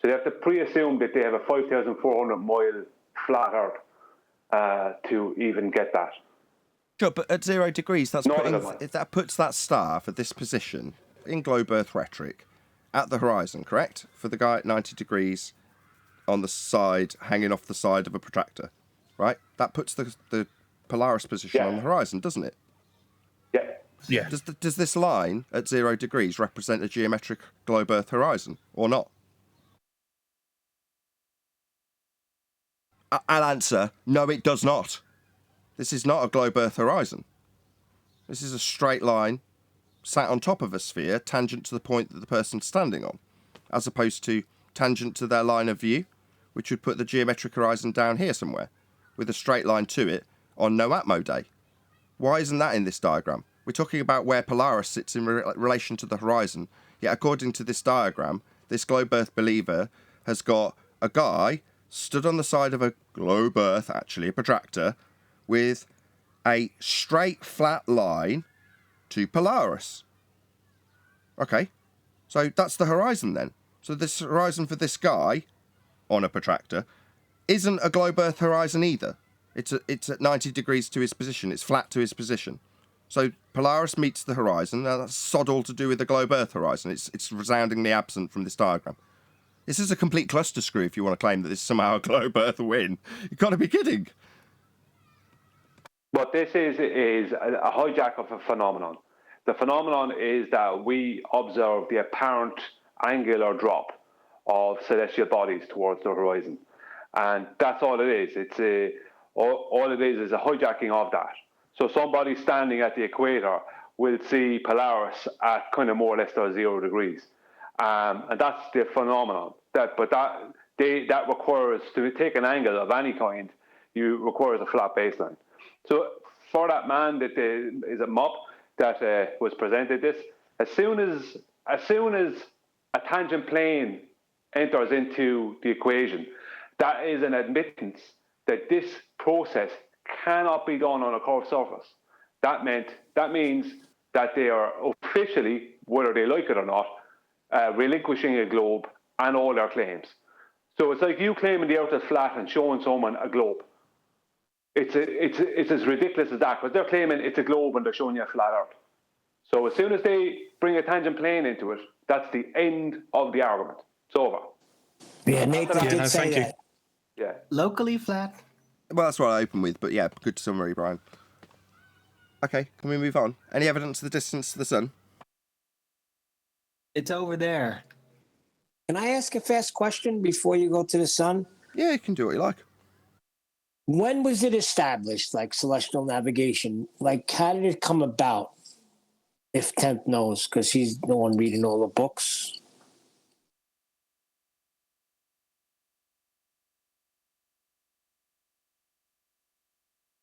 So they have to pre-assume that they have a 5,400 mile flat Earth to even get that. Sure, but at 0 degrees, that puts that star for this position in globe Earth rhetoric at the horizon, correct? For the guy at 90 degrees on the side, hanging off the side of a protractor, right? That puts the Polaris position on the horizon, doesn't it? Yeah. Yeah. Does this line at 0 degrees represent a geometric globe Earth horizon or not? I'll answer, no, it does not. This is not a globe Earth horizon. This is a straight line sat on top of a sphere, tangent to the point that the person's standing on, as opposed to tangent to their line of view, which would put the geometric horizon down here somewhere, with a straight line to it on no Atmo day. Why isn't that in this diagram? We're talking about where Polaris sits in relation to the horizon, yet according to this diagram, this globe Earth believer has got a guy stood on the side of a globe Earth, actually a protractor, with a straight flat line to Polaris. Okay, so that's the horizon then. So this horizon for this guy on a protractor isn't a globe Earth horizon either. It's at 90 degrees to his position. It's flat to his position. So Polaris meets the horizon. Now that's sod all to do with the globe Earth horizon. It's resoundingly absent from this diagram. This is a complete cluster screw if you want to claim that this is somehow a globe Earth win. You've got to be kidding. What this is a hijack of a phenomenon. The phenomenon is that we observe the apparent angular drop of celestial bodies towards the horizon. And that's all it is. All it is a hijacking of that. So somebody standing at the equator will see Polaris at kind of more or less 0 degrees. And that's the phenomenon. That requires, to take an angle of any kind, you requires a flat baseline. So for that man that is a MUP that was presented this, as soon as a tangent plane enters into the equation, that is an admittance that this process cannot be done on a curved surface. That means that they are officially, whether they like it or not, relinquishing a globe and all their claims. So it's like you claiming the Earth is flat and showing someone a globe. It's as ridiculous as that, because they're claiming it's a globe and they're showing you a flat Earth. So as soon as they bring a tangent plane into it, that's the end of the argument. It's over. Yeah, Nathan did say that. Yeah. Locally flat. Well, that's what I opened with, but yeah, good summary, Brian. Okay, can we move on? Any evidence of the distance to the sun? It's over there. Can I ask a fast question before you go to the sun? Yeah, you can do what you like. When was it established, like celestial navigation? Like, how did it come about? If Temp knows, because he's the one reading all the books.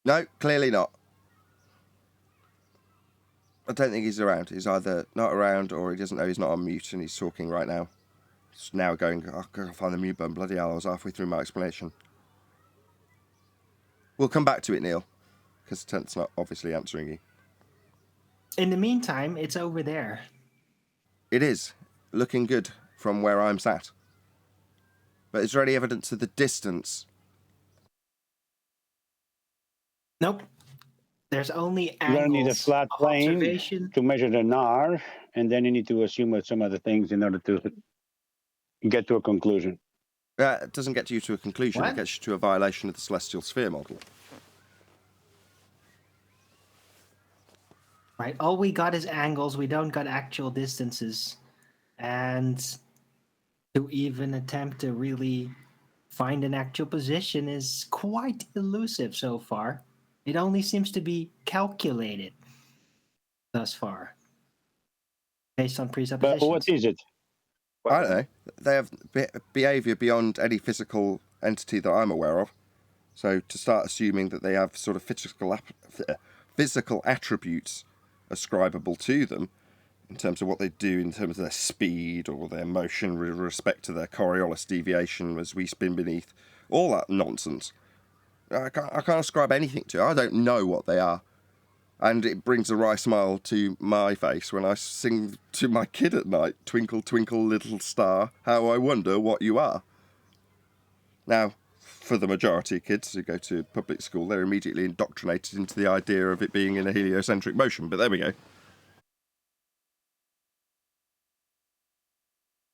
No, clearly not. I don't think he's around. He's either not around or he doesn't know he's not on mute and he's talking right now. He's now going, oh, I've got to find the mute button. Bloody hell, I was halfway through my explanation. We'll come back to it, Neil, because Tent's not obviously answering you. In the meantime, it's over there. It is. Looking good from where I'm sat. But is there any evidence of the distance? Nope. There's only You're going to need a angles flat of plane observation. to measure the NAR, and then you need to assume some other things in order to get to a conclusion. It doesn't get you to a conclusion. What? It gets you to a violation of the celestial sphere model. Right. All we got is angles. We don't got actual distances. And to even attempt to really find an actual position is quite elusive so far. It only seems to be calculated thus far, based on presuppositions. But what is it? I don't know. They have behaviour beyond any physical entity that I'm aware of. So to start assuming that they have sort of physical attributes ascribable to them, in terms of what they do, in terms of their speed or their motion with respect to their Coriolis deviation as we spin beneath, all that nonsense. I can't ascribe anything to it. I don't know what they are. And it brings a wry smile to my face when I sing to my kid at night, "Twinkle, twinkle, little star, how I wonder what you are." Now, for the majority of kids who go to public school, they're immediately indoctrinated into the idea of it being in a heliocentric motion, but there we go.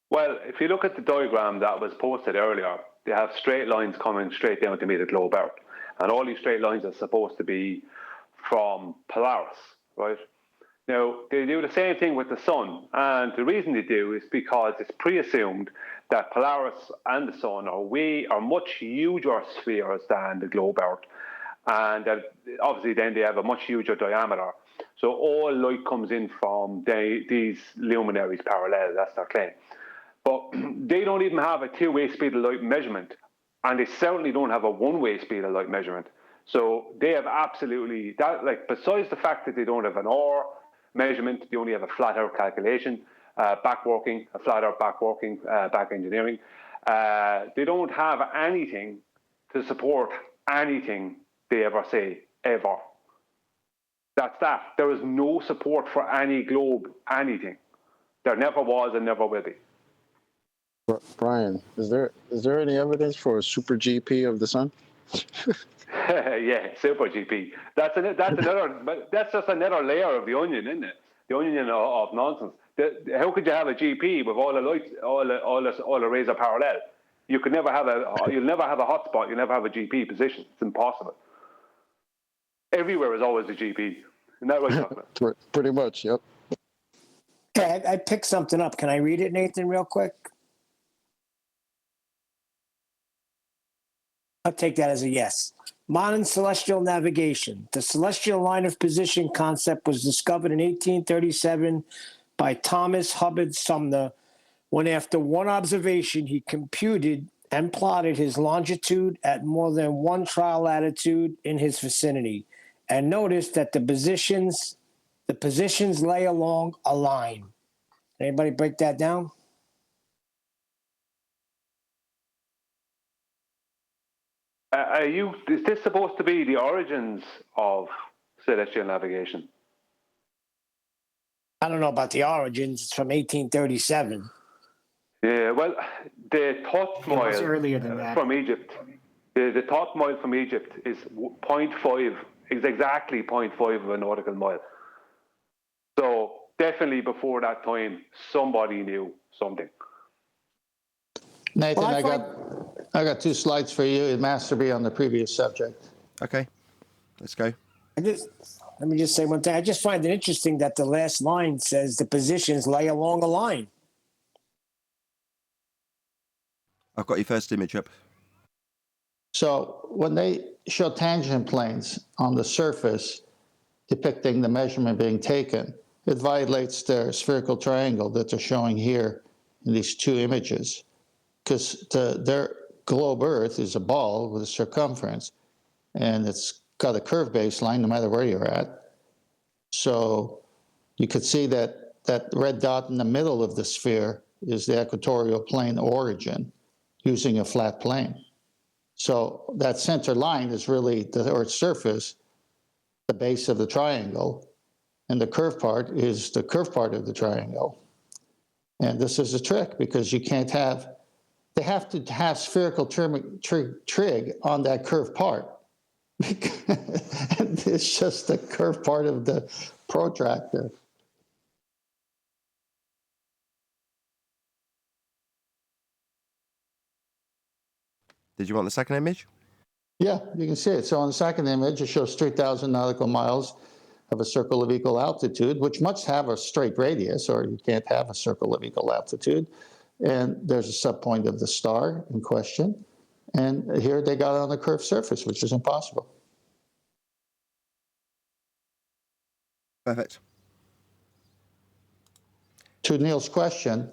Well, if you look at the diagram that was posted earlier, they have straight lines coming straight down to meet the globe Earth. And all these straight lines are supposed to be from Polaris, right? Now, they do the same thing with the sun. And the reason they do is because it's pre-assumed that Polaris and the sun are much huger spheres than the globe Earth. And obviously then they have a much huger diameter. So all light comes in from these luminaries parallel, that's their claim. But they don't even have a two-way speed of light measurement, and they certainly don't have a one-way speed of light measurement. So they have absolutely that. Like, besides the fact that they don't have an hour measurement, they only have a flat Earth calculation, backworking, a flat Earth backworking, back engineering. They don't have anything to support anything they ever say ever. That's that. There is no support for any globe anything. There never was and never will be. Brian, is there any evidence for a super GP of the sun? Yeah, super GP. That's another. But that's just another layer of the onion, isn't it? The onion of nonsense. How could you have a GP with all the lights, all the rays are parallel? You could never have you'll never have a hotspot. You'll never have a GP position. It's impossible. Everywhere is always a GP. Isn't that right, Chuckman? Pretty much, yep. Okay, I picked something up. Can I read it, Nathan, real quick? I'll take that as a yes. Modern celestial navigation. The celestial line of position concept was discovered in 1837 by Thomas Hubbard Sumner, when after one observation he computed and plotted his longitude at more than one trial latitude in his vicinity, and noticed that the positions lay along a line. Anybody break that down? Is this supposed to be the origins of celestial navigation? I don't know about the origins. It's from 1837. Yeah, well, the thought mile earlier than that. From Egypt, the thought mile from Egypt is 0.5, is exactly 0.5 of a nautical mile. So definitely before that time, somebody knew something. Nathan, I got 2 slides for you. It has to be on the previous subject. Okay, let's go. Let me just say one thing. I just find it interesting that the last line says the positions lay along a line. I've got your first image up. So when they show tangent planes on the surface depicting the measurement being taken, it violates their spherical triangle that they're showing here in these 2 images. Because their globe Earth is a ball with a circumference, and it's got a curved baseline no matter where you're at. So you could see that red dot in the middle of the sphere is the equatorial plane origin using a flat plane. So that center line is really the Earth's surface, the base of the triangle, and the curved part is the curved part of the triangle. And this is a trick because you can't have, they have to have spherical trig on that curved part. And it's just the curved part of the protractor. Did you want the second image? Yeah, you can see it. So on the second image, it shows 3,000 nautical miles of a circle of equal altitude, which must have a straight radius, or you can't have a circle of equal altitude. And there's a subpoint of the star in question. And here they got it on the curved surface, which is impossible. Perfect. To Neil's question,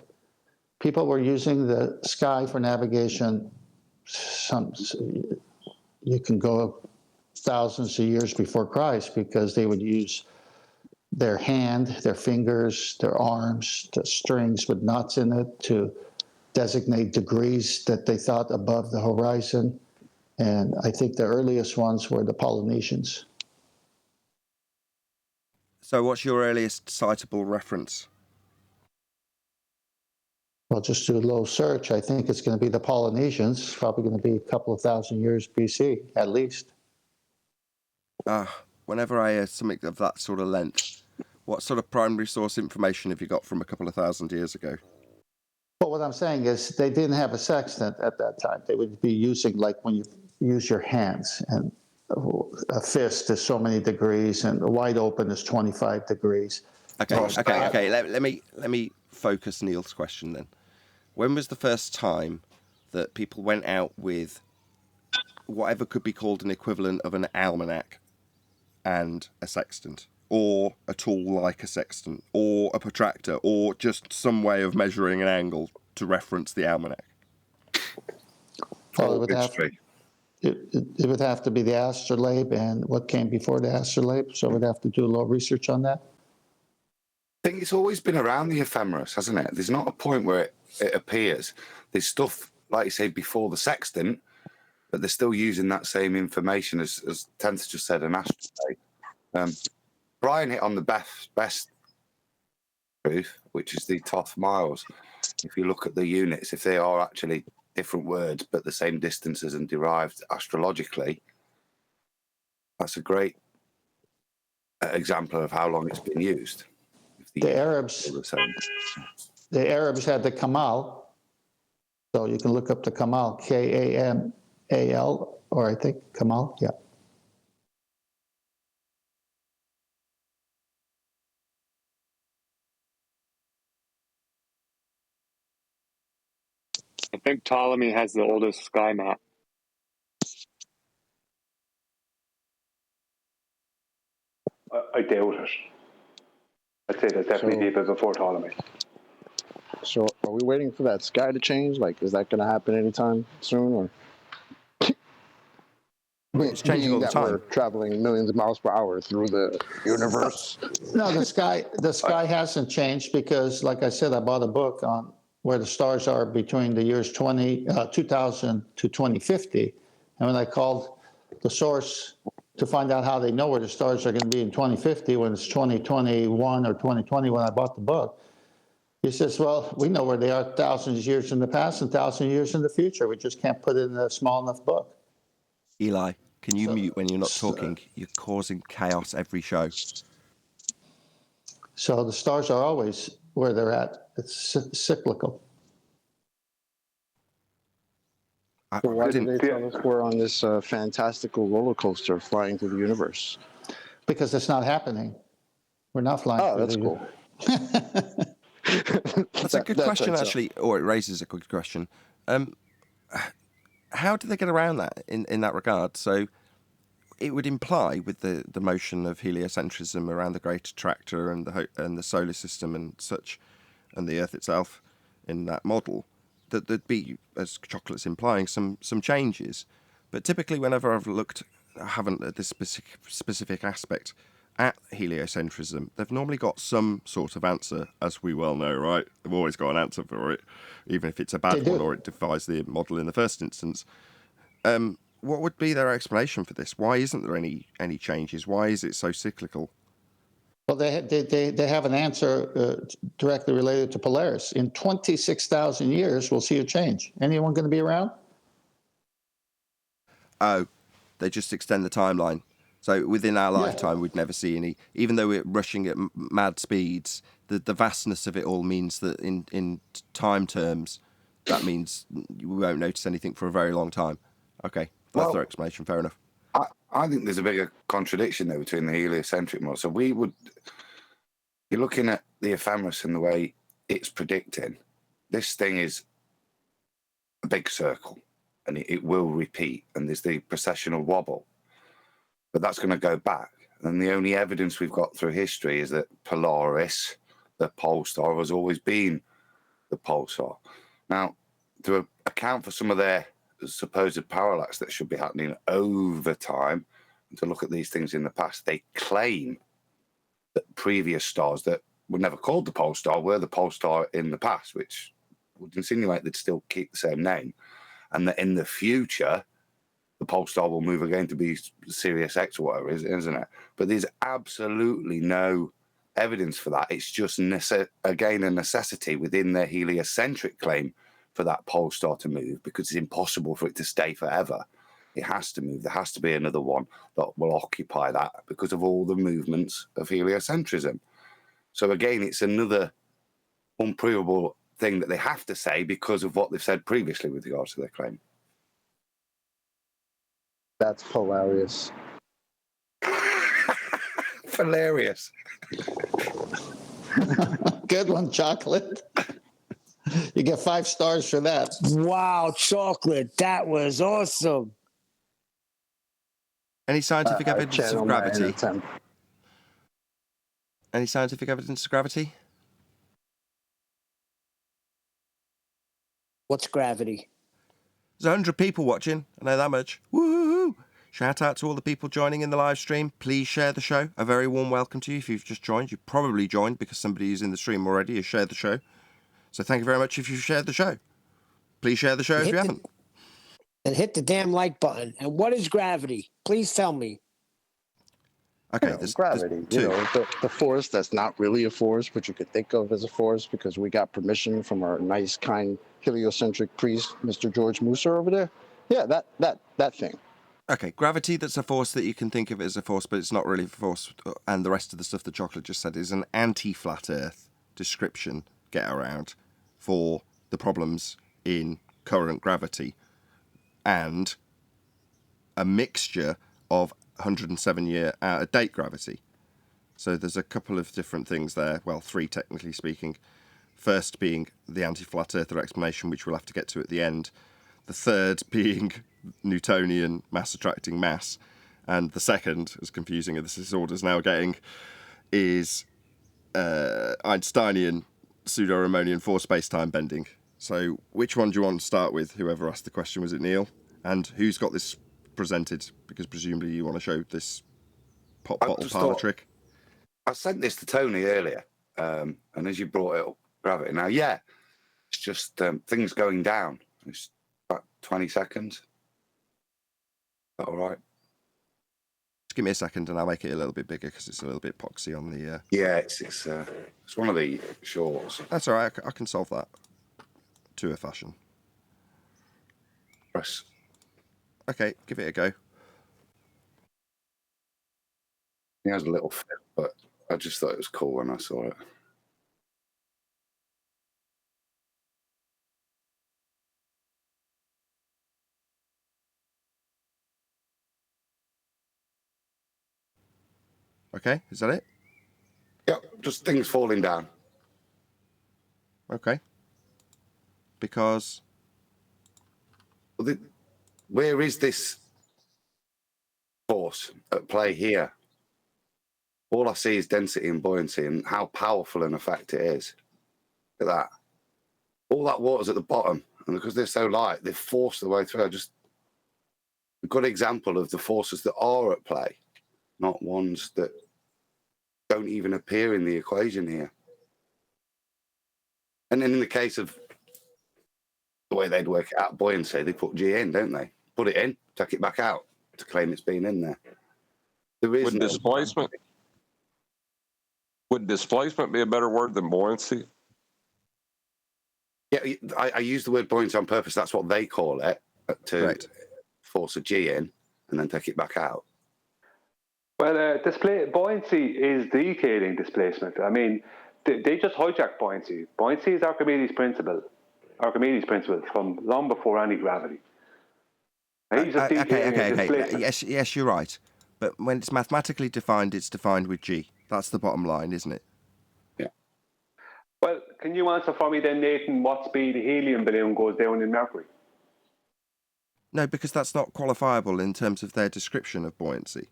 people were using the sky for navigation. You can go thousands of years before Christ because they would use their hand, their fingers, their arms, the strings with knots in it to designate degrees that they thought above the horizon. And I think the earliest ones were the Polynesians. So what's your earliest citable reference? Well, just do a little search. I think it's going to be the Polynesians. It's probably going to be a couple of thousand years BC, at least. Whenever I hear something of that sort of length, what sort of primary source information have you got from a couple of thousand years ago? But what I'm saying is they didn't have a sextant at that time. They would be using, like when you use your hands, and a fist is so many degrees and wide open is 25 degrees. Okay. Let me focus Neil's question then. When was the first time that people went out with whatever could be called an equivalent of an almanac and a sextant, or a tool like a sextant, or a protractor, or just some way of measuring an angle to reference the almanac? Well, it would have to be the astrolabe and what came before the astrolabe, so we'd have to do a little research on that. I think it's always been around the ephemeris, hasn't it? There's not a point where it appears. There's stuff, like you say, before the sextant, but they're still using that same information as Tenth just said, an astrolabe. Brian hit on the best truth, which is the Toth miles. If you look at the units, if they are actually different words but the same distances and derived astrologically, that's a great example of how long it's been used. The Arabs had the Kamal, so you can look up the Kamal, Kamal, or I think Kamal, yeah. I think Ptolemy has the oldest sky map. I doubt it. I'd say that's definitely deeper before Ptolemy. So are we waiting for that sky to change? Like, is that going to happen anytime soon? Or it's changing all the time. We're traveling millions of miles per hour through the universe. No, the sky hasn't changed because, like I said, I bought a book on where the stars are between the years 2000 to 2050. And when I called the source to find out how they know where the stars are going to be in 2050 when it's 2021 or 2020 when I bought the book, he says, well, we know where they are thousands of years in the past and thousands of years in the future. We just can't put it in a small enough book. Eli, can you mute when you're not talking? You're causing chaos every show. So the stars are always where they're at. It's cyclical. So why did they tell us we're on this fantastical roller coaster flying through the universe? Because it's not happening. We're not flying through that's cool. That's a good question, actually, or it raises a good question. How do they get around that in that regard? So it would imply, with the motion of heliocentrism around the great attractor and the solar system and such, and the Earth itself in that model, that there'd be, as Chocolate's implying, some changes. But typically, whenever I've looked, I haven't at this specific aspect at heliocentrism, they've normally got some sort of answer, as we well know, right? They've always got an answer for it, even if it's a bad one or it defies the model in the first instance. What would be their explanation for this? Why isn't there any changes? Why is it so cyclical? Well, they have an answer directly related to Polaris. In 26,000 years, we'll see a change. Anyone going to be around? Oh, they just extend the timeline. So within our lifetime, we'd never see any. Even though we're rushing at mad speeds, the vastness of it all means that in time terms, that means we won't notice anything for a very long time. Okay, that's their explanation. Fair enough. I think there's a bigger contradiction there between the heliocentric model. So you're looking at the ephemeris and the way it's predicting. This thing is a big circle, and it will repeat. And there's the precessional wobble, but that's going to go back. And the only evidence we've got through history is that Polaris, the pole star, has always been the pole star. Now, to account for some of their supposed parallax that should be happening over time, and to look at these things in the past, they claim that previous stars that were never called the pole star were the pole star in the past, which would insinuate they'd still keep the same name, and that in the future the pole star will move again to be Sirius X or whatever, isn't it? But there's absolutely no evidence for that. It's just, again, a necessity within their heliocentric claim for that pole star to move, because it's impossible for it to stay forever. It has to move. There has to be another one that will occupy that because of all the movements of heliocentrism. So again, it's another unprovable thing that they have to say because of what they've said previously with regards to their claim. That's hilarious. Hilarious. Good one, Chocolate. You get 5 stars for that. Wow, Chocolate, that was awesome. Any scientific evidence of gravity? Any Any scientific evidence of gravity? What's gravity? There's 100 people watching. I know that much. Woohoo! Shout out to all the people joining in the live stream. Please share the show. A very warm welcome to you if you've just joined. You've probably joined because somebody who's in the stream already has shared the show. So thank you very much if you've shared the show. Please share the show if you haven't. And hit the damn like button. And what is gravity? Please tell me. Okay, there's gravity. There's the force that's not really a force, but you could think of as a force because we got permission from our nice, kind, heliocentric priest, Mr. George Musa over there. Yeah, that thing. Okay, gravity, that's a force that you can think of as a force, but it's not really a force. And the rest of the stuff that Chocolate just said is an anti-flat Earth description, get around, for the problems in current gravity. And a mixture of 107-year out-of-date gravity. So there's a couple of different things there. Well, 3 technically speaking. First being the anti-flat earther explanation, which we'll have to get to at the end. The third being Newtonian mass attracting mass. And the second, as confusing as this disorder's now getting, is Einsteinian pseudo-Riemannian force space-time bending. So which one do you want to start with? Whoever asked the question, was it Neil? And who's got this presented? Because presumably you want to show this pop bottle parlour trick. I sent this to Tony earlier, and as you brought it up, gravity. Now, yeah, it's just things going down. It's about 20 seconds. Is that all right? Just give me a second and I'll make it a little bit bigger because it's a little bit poxy on the... Yeah, it's one of the shorts. That's all right, I can solve that to a fashion. Press. Okay, give it a go. He has a little fit, but I just thought it was cool when I saw it. Okay, is that it? Yep, just things falling down. Okay. Because... Where is this force at play here? All I see is density and buoyancy and how powerful an effect it is. Look at that. All that water's at the bottom, and because they're so light, they've forced their way through. Just a good example of the forces that are at play, not ones that don't even appear in the equation here. And then in the case of the way they'd work it out, buoyancy, they put G in, don't they? Put it in, take it back out to claim it's been in there. There is Would displacement be a better word than buoyancy? Yeah, I use the word buoyancy on purpose. That's what they call it, to force a G in and then take it back out. Well, buoyancy is decaying displacement. I mean, they just hijack buoyancy. Buoyancy is Archimedes' principle from long before anti-gravity. Okay. Yes, you're right. But when it's mathematically defined, it's defined with G. That's the bottom line, isn't it? Yeah. Well, can you answer for me then, Nathan, what speed a helium balloon goes down in Mercury? No, because that's not qualifiable in terms of their description of buoyancy.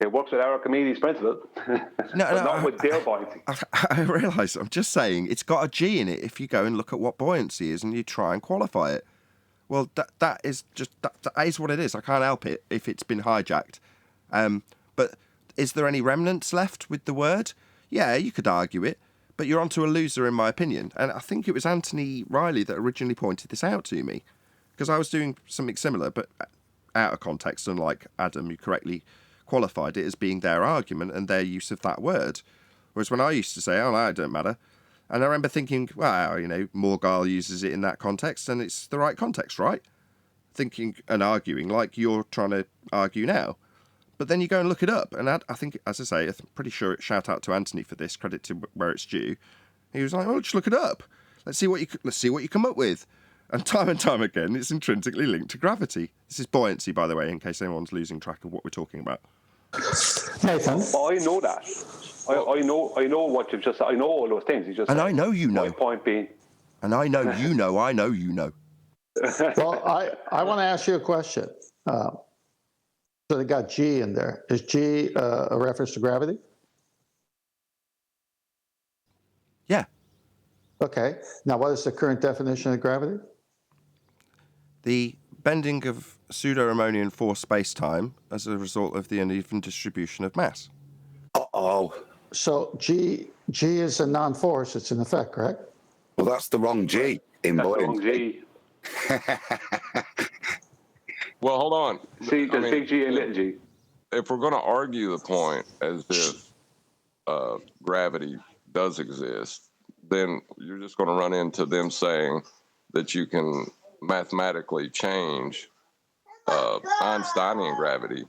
It works with Archimedes' principle, not with their buoyancy. I realise. I'm just saying it's got a G in it if you go and look at what buoyancy is and you try and qualify it. Well, that is what it is. I can't help it if it's been hijacked. But is there any remnants left with the word? Yeah, you could argue it, but you're onto a loser in my opinion. And I think it was Anthony Riley that originally pointed this out to me. because I was doing something similar, but out of context, unlike Adam, who correctly qualified it as being their argument and their use of that word. Whereas when I used to say, oh, no, it don't matter. And I remember thinking, well, Morgile uses it in that context, and it's the right context, right? Thinking and arguing like you're trying to argue now. But then you go and look it up, and I think, as I say, I'm pretty sure, shout out to Anthony for this, credit to where it's due. He was like, well, just look it up. Let's see what you come up with. And time again, it's intrinsically linked to gravity. This is buoyancy, by the way, in case anyone's losing track of what we're talking about. Nathan? I know that. I know what you've just said. I know all those things. You just and I know you know. My point being. And I know you know. I know you know. Well, I want to ask you a question. So they got G in there. Is G a reference to gravity? Yeah. Okay. Now, what is the current definition of gravity? The bending of pseudo-Riemannian force space-time as a result of the uneven distribution of mass. Uh-oh. So G is a non-force. It's an effect, correct? Well, that's the wrong G in buoyancy. Wrong G. Well, hold on. See, there's big G and little G. If we're going to argue the point as if gravity does exist, then you're just going to run into them saying that you can mathematically change Einsteinian gravity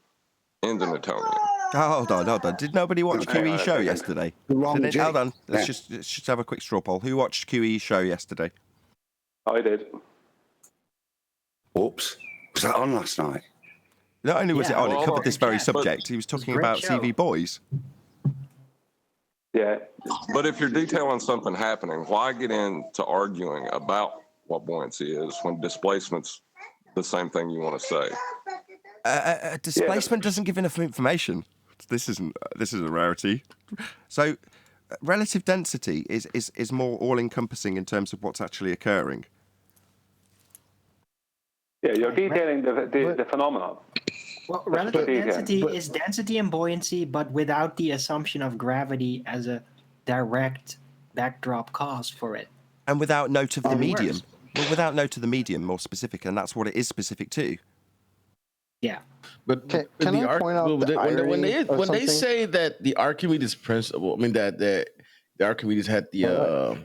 into Newtonian. Oh, hold on. Did nobody watch QE's show yesterday? Hold on. Let's just have a quick straw poll. Who watched QE's show yesterday? I did. Oops. Was that on last night? Not only was it on, it covered this very subject. He was talking about CV boys. Yeah. But if you're detailing something happening, why get into arguing about what buoyancy is when displacement's the same thing you want to say? Displacement doesn't give enough information. This is a rarity. So relative density is more all-encompassing in terms of what's actually occurring. Yeah, you're detailing the phenomenon. Well, relative density is density and buoyancy, but without the assumption of gravity as a direct backdrop cause for it. And without note of the medium. Well, without note of the medium, more specific, and that's what it is specific to. Yeah. But can I point out when they say that the Archimedes principle, I mean that the Archimedes had the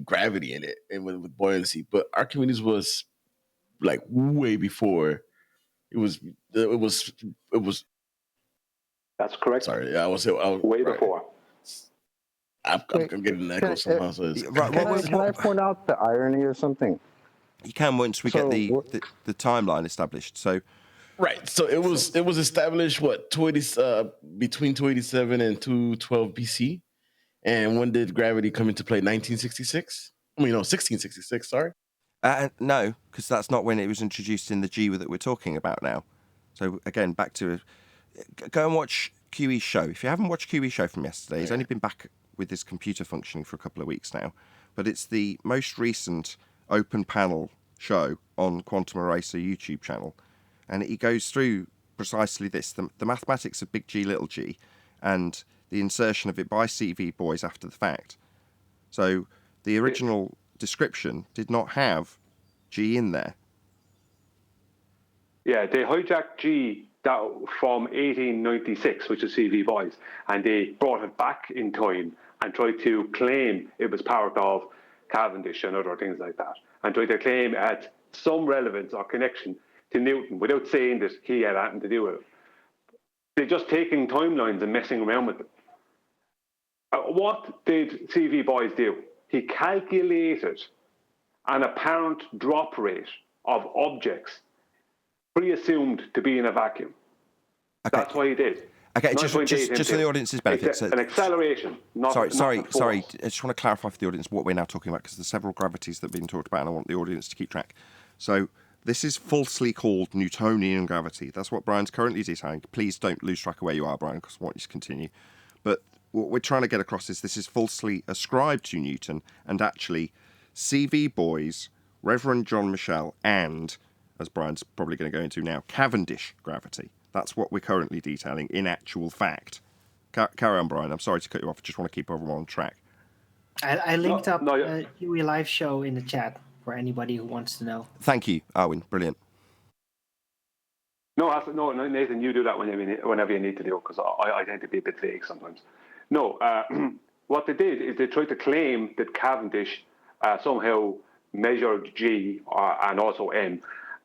gravity in it and with buoyancy, but Archimedes was like way before. It was. That's correct. Sorry, I was way before. I'm getting an echo somehow. So can I point out the irony or something? You can once we get the timeline established. So, right. So it was established between 287 and 212 BC, and when did gravity come into play? 1966. I mean, no, 1666. Sorry. No, because that's not when it was introduced in the G that we're talking about now. So again, back to go and watch QE's show. If you haven't watched QE's show from yesterday, he's only been back with his computer functioning for a couple of weeks now. But it's the most recent open panel show on Quantum Eraser YouTube channel. And he goes through precisely this, the mathematics of big G, little g, and the insertion of it by CV boys after the fact. So the original description did not have G in there. Yeah, they hijacked G from 1896, which is CV boys, and they brought it back in time and tried to claim it was part of Cavendish and other things like that, and tried to claim it had some relevance or connection to Newton without saying that he had anything to do with it. They're just taking timelines and messing around with them. What did CV boys do? He calculated an apparent drop rate of objects pre-assumed to be in a vacuum. Okay. That's what he did. Okay, just for the audience's benefit. An acceleration. Sorry. I just want to clarify for the audience what we're now talking about, because there's several gravities that have been talked about, and I want the audience to keep track. So this is falsely called Newtonian gravity. That's what Brian's currently detailing. Please don't lose track of where you are, Brian, because I want you to continue. But what we're trying to get across is this is falsely ascribed to Newton, and actually CV boys, Reverend John Michel, and, as Brian's probably going to go into now, Cavendish gravity. That's what we're currently detailing in actual fact. Carry on, Brian. I'm sorry to cut you off. I just want to keep everyone on track. I linked up a QE live show in the chat. for anybody who wants to know. Thank you, Arwin. Brilliant. No, Nathan, you do that whenever you need to do it, because I tend to be a bit vague sometimes. No, what they did is they tried to claim that Cavendish somehow measured G and also M,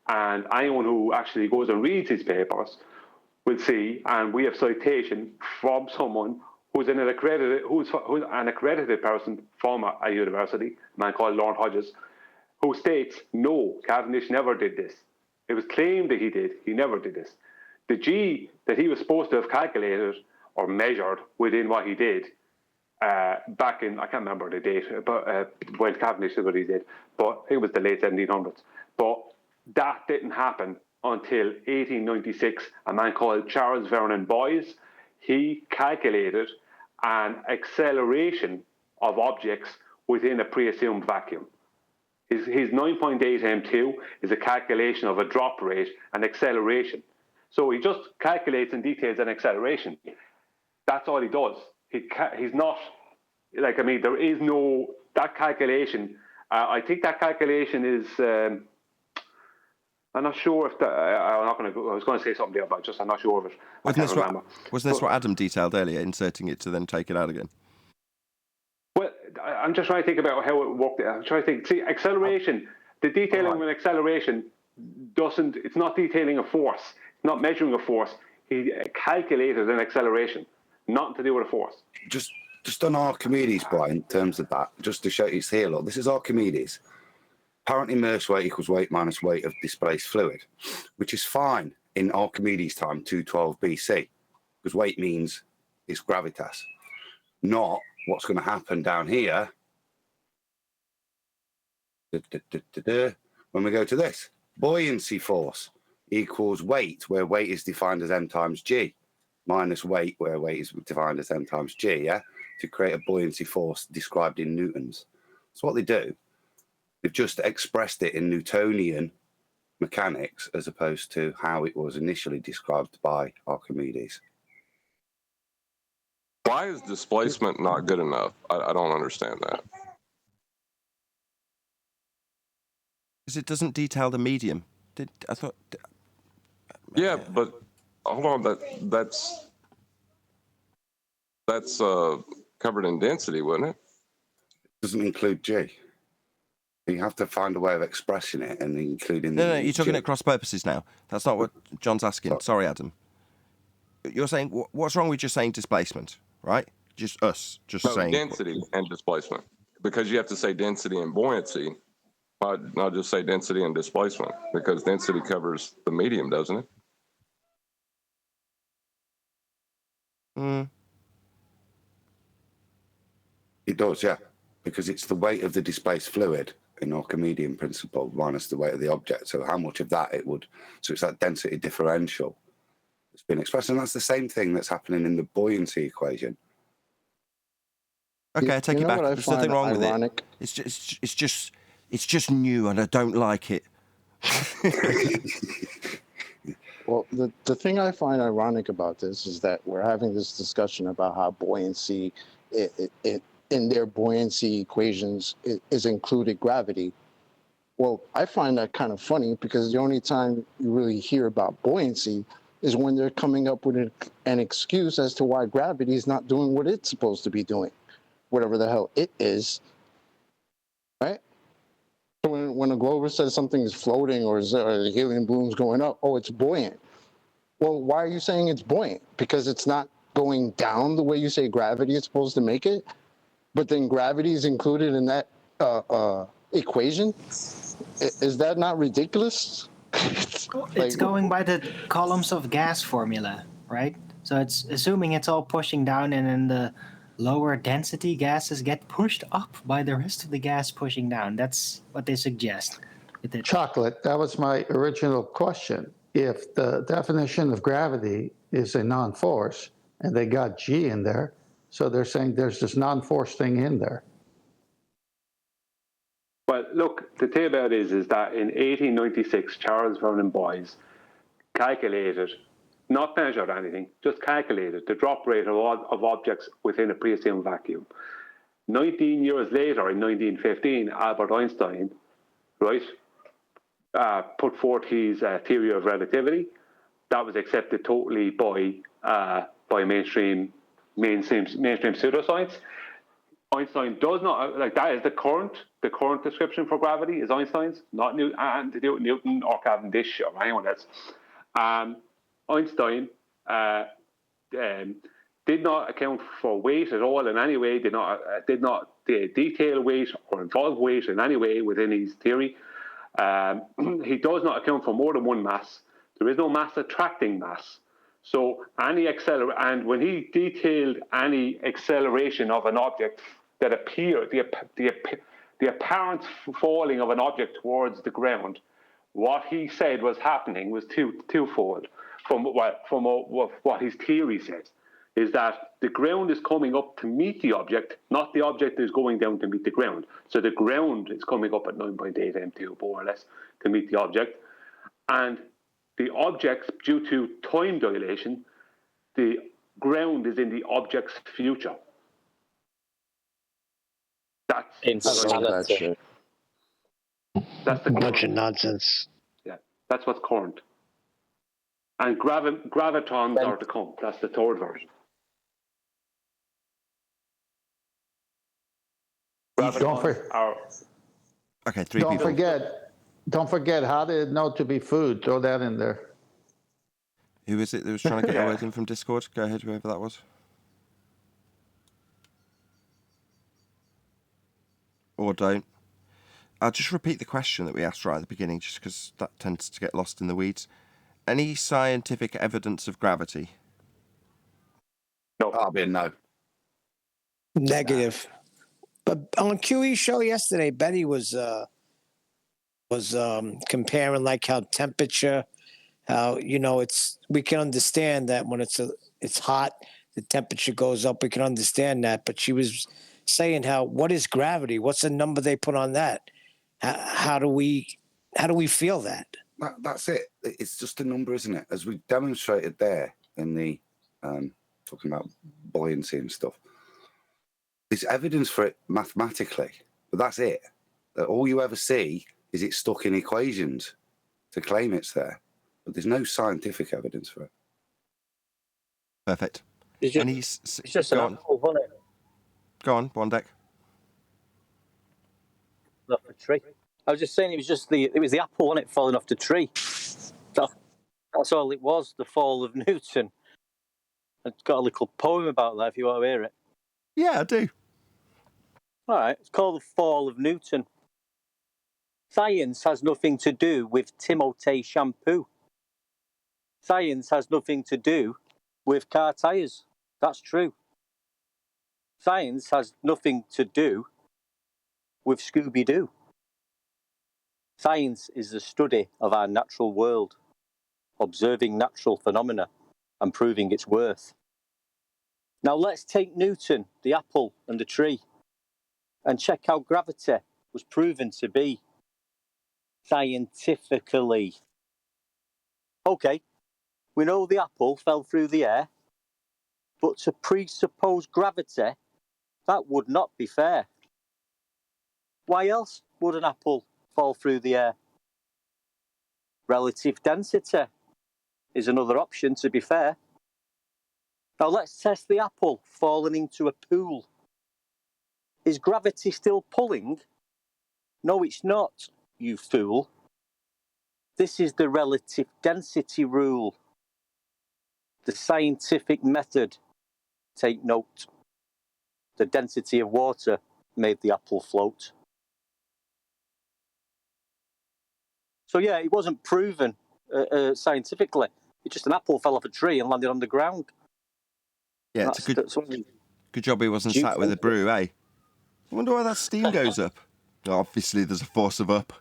and anyone who actually goes and reads his papers will see, and we have citation from someone who's an accredited person from a university, a man called Lawrence Hodges, who states, no, Cavendish never did this. It was claimed that he did. He never did this. The G that he was supposed to have calculated or measured within what he did back in, I can't remember the date, but when Cavendish did what he did, but it was the late 1700s. But that didn't happen until 1896. A man called Charles Vernon Boys, he calculated an acceleration of objects within a pre-assumed vacuum. His 9.8 M2 is a calculation of a drop rate and acceleration. So he just calculates and details an acceleration. That's all he does. He's not, like, I mean, there is no, that calculation, I think that calculation is, I'm not sure if that, I was going to say something there, but I'm not sure of it. Wasn't this what Adam detailed earlier, inserting it to then take it out again? Well, I'm just trying to think about how it worked. I'm trying to think. See, acceleration, the detailing of an acceleration it's not detailing a force. It's not measuring a force. He calculated an acceleration, nothing to do with a force. Just on Archimedes, Brian, in terms of that, just to show it's here, look, this is Archimedes. Apparent immersed weight equals weight minus weight of displaced fluid, which is fine in Archimedes' time, 212 BC, because weight means it's gravitas, not what's going to happen down here when we go to this. Buoyancy force equals weight, where weight is defined as m times g, minus weight, where weight is defined as m times g, yeah? To create a buoyancy force described in newtons. So what they do, they've just expressed it in Newtonian mechanics as opposed to how it was initially described by Archimedes. Why is displacement not good enough? I don't understand that. Because it doesn't detail the medium. Yeah, but hold on, that's covered in density, wouldn't it? Doesn't include G. You have to find a way of expressing it and including No, you're talking G. at cross purposes now. That's not what John's asking. Sorry, Adam. You're saying, what's wrong with just saying displacement, right? Just us, saying density and displacement. Because you have to say density and buoyancy. I'll just say density and displacement, because density covers the medium, doesn't it? It does, yeah, because it's the weight of the displaced fluid in Archimedean principle minus the weight of the object. So how much of that it would, so it's that density differential that's been expressed, and that's the same thing that's happening in the buoyancy equation. Okay, I take it back. There's nothing wrong with it. It's just new, and I don't like it. Well, the thing I find ironic about this is that we're having this discussion about how buoyancy, in their buoyancy equations, is included gravity. Well, I find that kind of funny, because the only time you really hear about buoyancy is when they're coming up with an excuse as to why gravity is not doing what it's supposed to be doing, whatever the hell it is, right? So when a Glover says something is floating or the helium balloon's going up, oh, it's buoyant. Well, why are you saying it's buoyant? Because it's not going down the way you say gravity is supposed to make it? But then gravity is included in that equation? Is that not ridiculous? It's going by the columns of gas formula, right? So it's assuming it's all pushing down, and then the lower density gases get pushed up by the rest of the gas pushing down. That's what they suggest. Chocolate, that was my original question. If the definition of gravity is a non-force, and they got G in there, so they're saying there's this non-force thing in there. Well, look, the thing about it is that in 1896, Charles Vernon Boys calculated, not measured anything, just calculated the drop rate of objects within a pre-assumed vacuum. 19 years later, in 1915, Albert Einstein right, put forth his theory of relativity. That was accepted totally by mainstream pseudoscience. Einstein does not, like, that is the current description for gravity is Einstein's, not Newton or Cavendish or anyone else. Einstein did not account for weight at all in any way. Did not detail weight or involve weight in any way within his theory. He does not account for more than one mass. There is no mass attracting mass. So and when he detailed any acceleration of an object that appeared, the apparent falling of an object towards the ground, what he said was happening was twofold. From what his theory says, is that the ground is coming up to meet the object, not the object is going down to meet the ground. So the ground is coming up at 9.8 m2 more or less to meet the object, and the objects, due to time dilation, the ground is in the object's future. That's insanity. That's the bunch of nonsense. Yeah, that's what's current. And gravitons are to come. That's the third version. Okay, three don't people. Don't forget how did it know to be food? Throw that in there. Who is it that was trying to get a word in from Discord? Go ahead, whoever that was. Or don't. I'll just repeat the question that we asked right at the beginning, just because that tends to get lost in the weeds. Any scientific evidence of gravity? No. I'll be a no. Negative. But on QE's show yesterday, Betty was comparing like how temperature, how we can understand that when it's hot, the temperature goes up. We can understand that, but she was saying what is gravity? What's the number they put on that? How do we feel that? That's it. It's just a number, isn't it? As we demonstrated there in the talking about buoyancy and stuff. There's evidence for it mathematically, but that's it. All you ever see is it's stuck in equations to claim it's there, but there's no scientific evidence for it. Perfect. It's just an apple, wasn't it? Go on, Wandek. Off a tree. I was just saying it was the apple, wasn't it, falling off the tree? That's all it was, the fall of Newton. I've got a little poem about that if you want to hear it. Yeah, I do. All right, it's called The Fall of Newton. Science has nothing to do with Timotei shampoo. Science has nothing to do with car tyres. That's true. Science has nothing to do with Scooby-Doo. Science is the study of our natural world, observing natural phenomena and proving its worth. Now let's take Newton, the apple and the tree, and check how gravity was proven to be scientifically. Okay, we know the apple fell through the air, but to presuppose gravity, that would not be fair. Why else would an apple fall through the air? Relative density is another option, to be fair. Now let's test the apple falling into a pool. Is gravity still pulling? No, it's not, you fool. This is the relative density rule. The scientific method. Take note. The density of water made the apple float. So yeah, it wasn't proven scientifically. It's just an apple fell off a tree and landed on the ground. Yeah, it's a good job he wasn't sat with a brew, eh? I wonder why that steam goes up. Obviously, there's a force of up.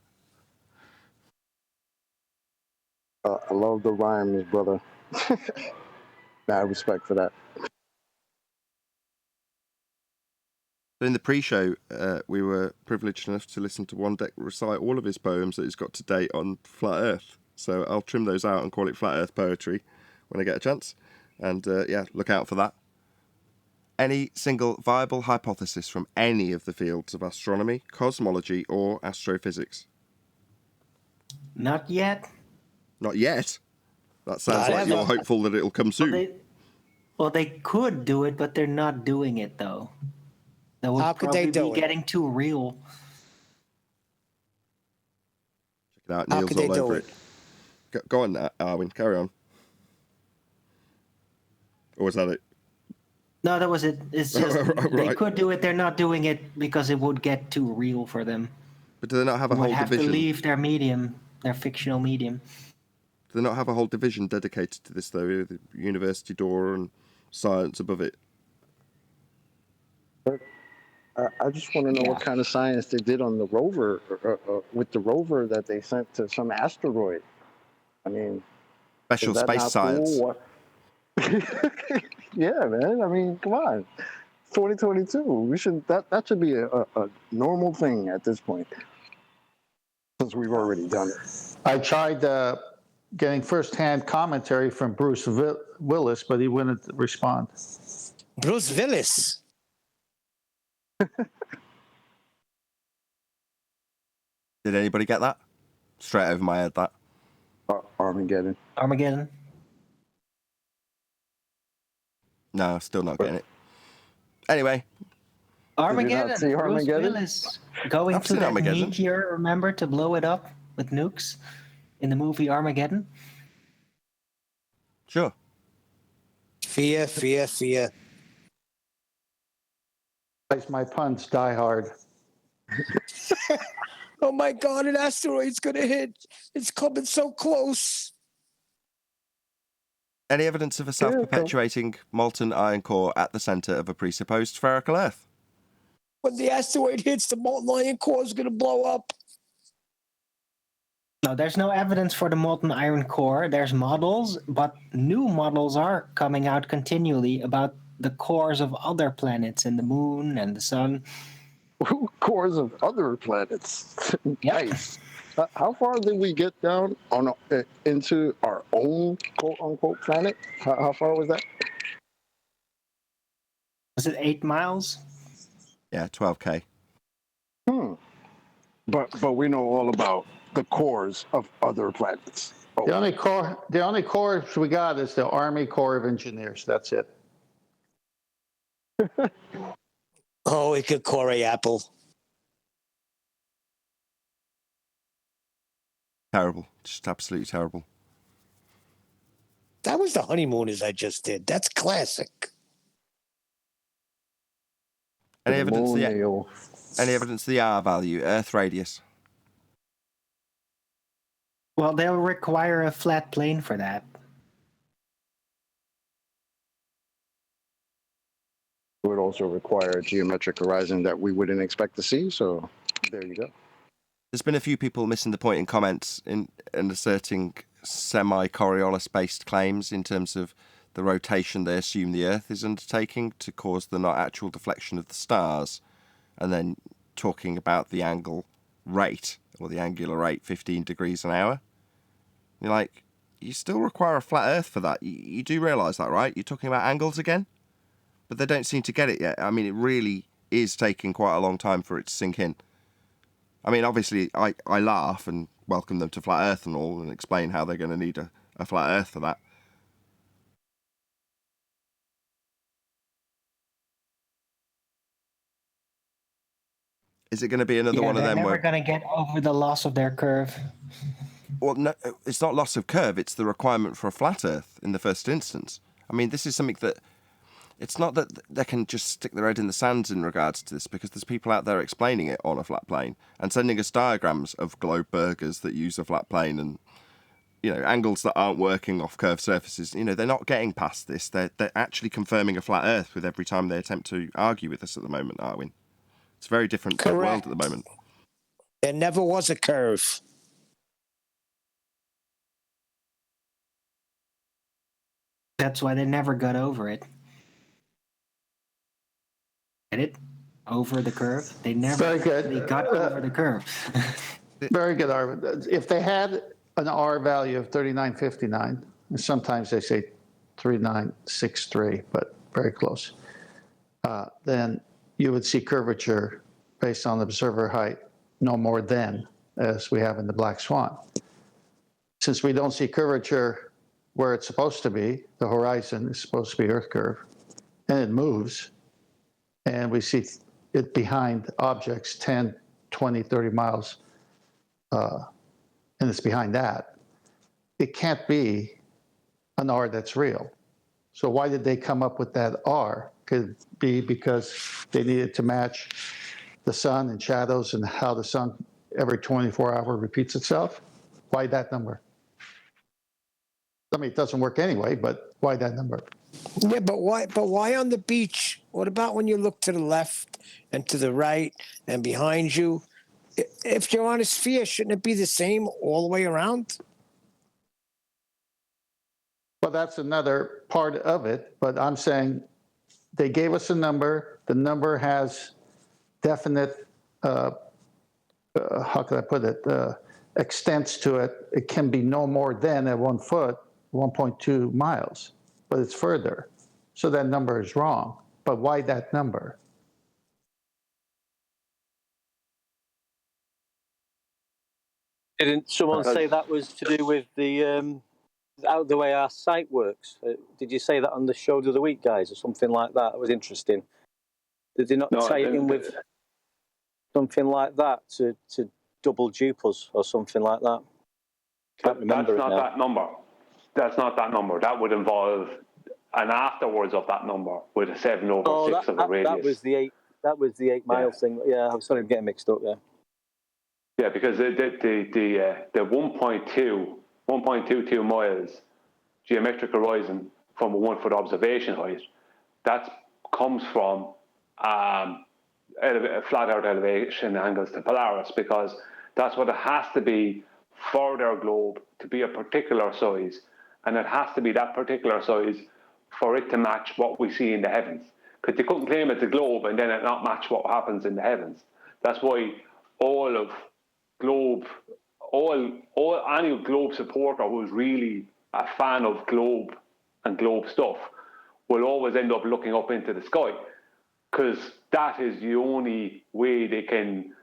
I love the rhymes, brother. Mad respect for that. In the pre-show, we were privileged enough to listen to Wandek recite all of his poems that he's got to date on Flat Earth. So I'll trim those out and call it Flat Earth poetry when I get a chance. And look out for that. Any single viable hypothesis from any of the fields of astronomy, cosmology, or astrophysics? Not yet. Not yet. That sounds Not like you're ever. hopeful that it'll come soon. Well, they could do it, but they're not doing it, though. That would How could they probably do be it? getting too real. Check it out. How Neil's could they all do over it? it. Go on, Arwin. Carry on. Or was that it? No, that was it. It's just they Right. could do it. They're not doing it because it would get too real for them. But do they not have a They would whole have division? to leave their medium, their fictional medium. Do they not have a whole division dedicated to this, though? The university door and science above it. I just want to know what kind of science they did on the rover, with the rover that they sent to some asteroid. I mean, Special is that space not science. cool? Yeah, man. I mean, come on. 2022. We should that should be a normal thing at this point, since we've already done it. I tried getting first-hand commentary from Bruce Willis, but he wouldn't respond. Bruce Willis. Did anybody get that? Straight over my head, that. Armageddon. Armageddon. No, still not getting it. Anyway. Armageddon. see Bruce Armageddon? Willis going I've to seen that Armageddon. meteor, remember, to blow it up with nukes in the movie Armageddon? Sure. Fear, fear, fear. My puns die hard. Oh my God, an asteroid's going to hit. It's coming so close. Any evidence of a self-perpetuating molten iron core at the centre of a presupposed spherical Earth? When the asteroid hits, the molten iron core is going to blow up. No, there's no evidence for the molten iron core. There's models, but new models are coming out continually about the cores of other planets and the moon and the sun. Cores of other planets. Nice. How far did we get down on into our own quote unquote planet? How far was that? Was it 8 miles? Yeah, 12K. But we know all about the cores of other planets. The only cores we got is the Army Corps of Engineers. That's it. Oh, it could core a apple. Terrible. Just absolutely terrible. That was the honeymooners I just did. That's classic. Any evidence the R value, Earth radius? Well, they'll require a flat plane for that. It would also require a geometric horizon that we wouldn't expect to see. So there you go. There's been a few people missing the point in comments in asserting semi-Coriolis-based claims in terms of the rotation they assume the Earth is undertaking to cause the not actual deflection of the stars, and then talking about the angle rate, or the angular rate, 15 degrees an hour. You're like, you still require a flat Earth for that. You do realise that, right? You're talking about angles again? But they don't seem to get it yet. I mean, it really is taking quite a long time for it to sink in. I mean, obviously, I laugh and welcome them to flat Earth and all, and explain how they're going to need a flat Earth for that. Is it going to be another one of them They're where... never going to get over the loss of their curve. Well, no, it's not loss of curve. It's the requirement for a flat Earth in the first instance. I mean, this is something that... It's not that they can just stick their head in the sand in regards to this, because there's people out there explaining it on a flat plane and sending us diagrams of globe burgers that use a flat plane and, you know, angles that aren't working off curved surfaces. You know, they're not getting past this. They're actually confirming a flat Earth with every time they attempt to argue with us at the moment, Arwin. It's a very different world at the moment. There never was a curve. That's why they never got over it. Get it? Over the curve? They never Very good. They got over the curve. Very good, Arvin. If they had an R value of 3959, and sometimes they say 3963, but very close, then you would see curvature based on observer height no more than as we have in the Black Swan. since we don't see curvature where it's supposed to be, the horizon is supposed to be Earth curve, and it moves, and we see it behind objects 10, 20, 30 miles, and it's behind that, it can't be an R that's real. So why did they come up with that R? Could it be because they needed to match the sun and shadows and how the sun every 24-hour repeats itself? Why that number? I mean, it doesn't work anyway, but why that number? Yeah, but why on the beach? What about when you look to the left and to the right and behind you? If you're on a sphere, shouldn't it be the same all the way around? Well, that's another part of it, but I'm saying they gave us a number. The number has definite, how can I put it, extents to it. It can be no more than at 1 foot, 1.2 miles, but it's further. So that number is wrong. But why that number? Didn't someone say that was to do with the way our site works? Did you say that on the show the other week, guys, or something like that? It was interesting. Did they not tie it in with something like that to double dupe us or something like that? Can't remember That's it not now. that number. That's not that number. That would involve an afterwards of that number with a 7/6 of the radius. That was the 8. That was the 8 mile thing. Yeah, I'm sorry, I'm getting mixed up there. Yeah, because the 1.22 miles geometric horizon from a 1 foot observation height, that comes from flat Earth elevation angles to Polaris, because that's what it has to be for their globe to be a particular size, and it has to be that particular size for it to match what we see in the heavens. Because they couldn't claim it's a globe and then it not match what happens in the heavens. That's why any globe supporter who's really a fan of globe and globe stuff will always end up looking up into the sky, because that is the only way they can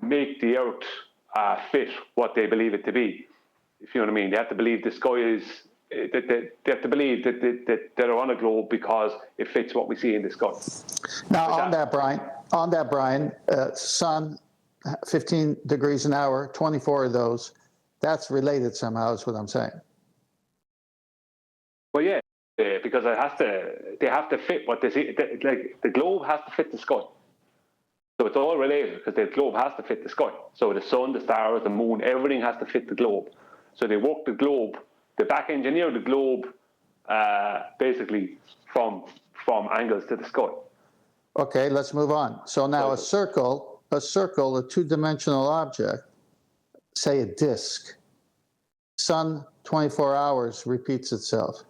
make the Earth fit what they believe it to be. If you know what I mean, they have to believe the sky is. They have to believe that they're on a globe because it fits what we see in the sky. Now, on that, Brian, sun, 15 degrees an hour, 24 of those, that's related somehow, is what I'm saying. Well, yeah, because they have to fit what they see. Like the globe has to fit the sky. So it's all related, because the globe has to fit the sky. So the sun, the stars, the moon, everything has to fit the globe. So they work the globe, they back engineer the globe basically from angles to the sky. Okay, let's move on. So now a circle, a two-dimensional object, say a disk. Sun, 24 hours, repeats itself.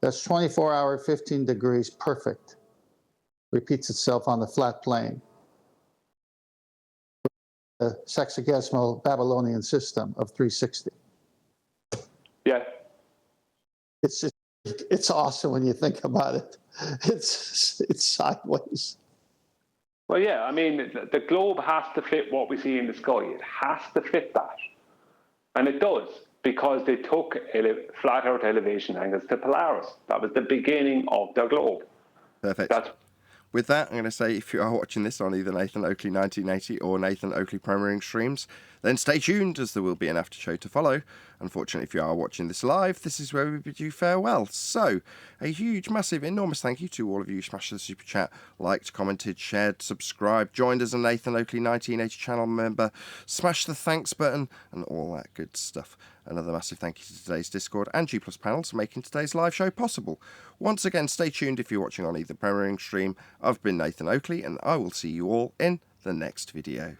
That's 24 hour, 15 degrees, perfect. Repeats itself on the flat plane. The sexagesimal Babylonian system of 360. Yeah. It's awesome when you think about it. It's sideways. Well, yeah, I mean, the globe has to fit what we see in the sky. It has to fit that. And it does, because they took flat Earth elevation angles to Polaris. That was the beginning of their globe. Perfect. With that, I'm going to say, if you are watching this on either Nathan Oakley 1980 or Nathan Oakley Premiering streams, then stay tuned, as there will be an after show to follow. Unfortunately, if you are watching this live, this is where we bid you farewell. So, a huge, massive, enormous thank you to all of you who smashed the super chat, liked, commented, shared, subscribed, joined as a Nathan Oakley 1980 channel member, smashed the thanks button, and all that good stuff. Another massive thank you to today's Discord and G+ panels for making today's live show possible. Once again, stay tuned if you're watching on either premiering stream. I've been Nathan Oakley, and I will see you all in the next video.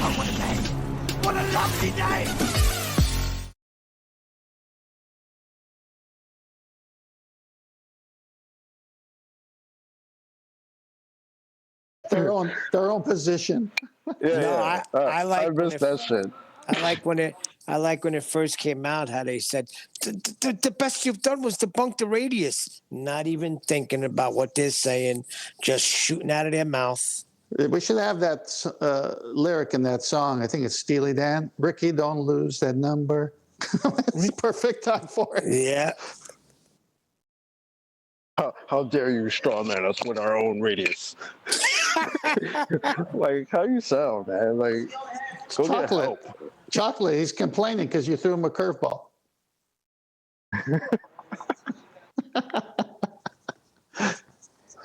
Oh, what a name! What a lovely name! Their own position. I like I when missed that shit. I like when it first came out how they said the best you've done was debunk the radius, not even thinking about what they're saying, just shooting out of their mouth. We should have that lyric in that song. I think it's Steely Dan. Ricky, don't lose that number. It's the perfect time for it. Yeah. How dare you strawman us with our own radius? Like, how you sound, man? Like, go get help. Chocolate, he's complaining because you threw him a curveball.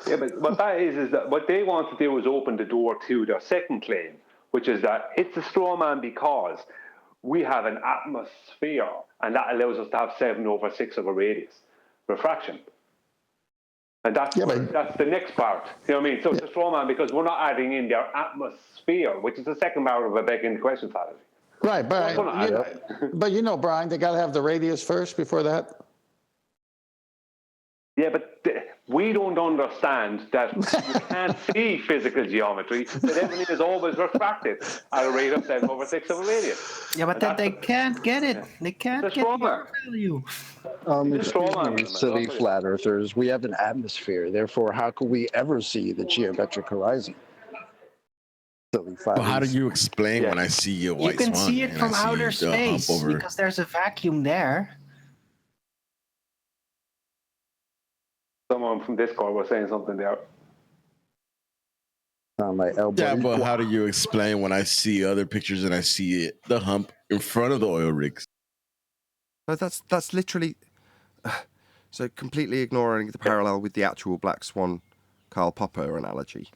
Yeah, but what that is that what they want to do is open the door to their second claim, which is that it's a straw man because we have an atmosphere, and that allows us to have 7/6 of a radius refraction. And that's the next part. You know what I mean? So it's a straw man because we're not adding in their atmosphere, which is the second part of a begging question fallacy. Right, but Brian, they got to have the radius first before that. Yeah, but we don't understand that you can't see physical geometry, that everything is always refracted at a rate of 7/6 of a radius. Yeah, but then they can't get it. They can't get the value. Excuse me, silly flat earthers. We have an atmosphere. Therefore, how could we ever see the geometric horizon? Silly flat Well, how do you explain when I see a white You can swan see it and from I see outer the hump space over? because there's a vacuum there. Someone from Discord was saying something there. Yeah, but how do you explain when I see other pictures and I see the hump in front of the oil rigs? No, that's literally so completely ignoring the parallel with the actual Black Swan Karl Popper analogy,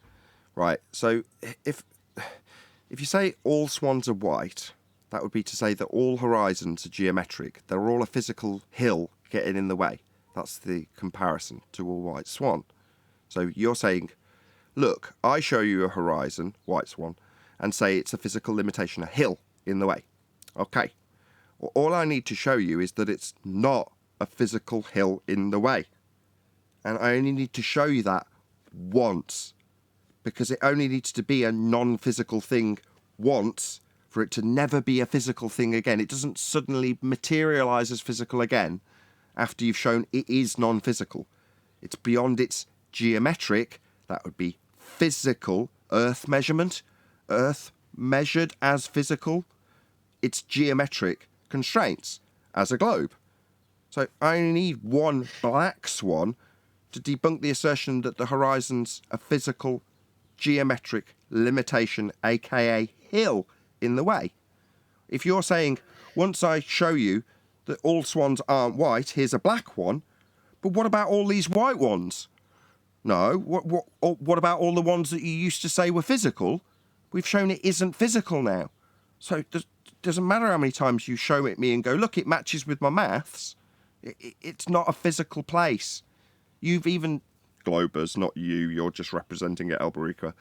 right? So if you say all swans are white, that would be to say that all horizons are geometric. They're all a physical hill getting in the way. That's the comparison to a white swan. So you're saying, look, I show you a horizon, white swan, and say it's a physical limitation, a hill in the way. Okay. Well, all I need to show you is that it's not a physical hill in the way. And I only need to show you that once. Because it only needs to be a non-physical thing once for it to never be a physical thing again. It doesn't suddenly materialize as physical again after you've shown it is non-physical. It's beyond its geometric, that would be physical, Earth measurement, Earth measured as physical, its geometric constraints as a globe. So I only need one black swan to debunk the assertion that the horizon's a physical geometric limitation, aka hill, in the way. If you're saying, once I show you that all swans aren't white, here's a black one, but what about all these white ones? No, what about all the ones that you used to say were physical? We've shown it isn't physical now. So it doesn't matter how many times you show it me and go, look, it matches with my maths. It's not a physical place. You've even... Globers, not you, you're just representing it, Alberica.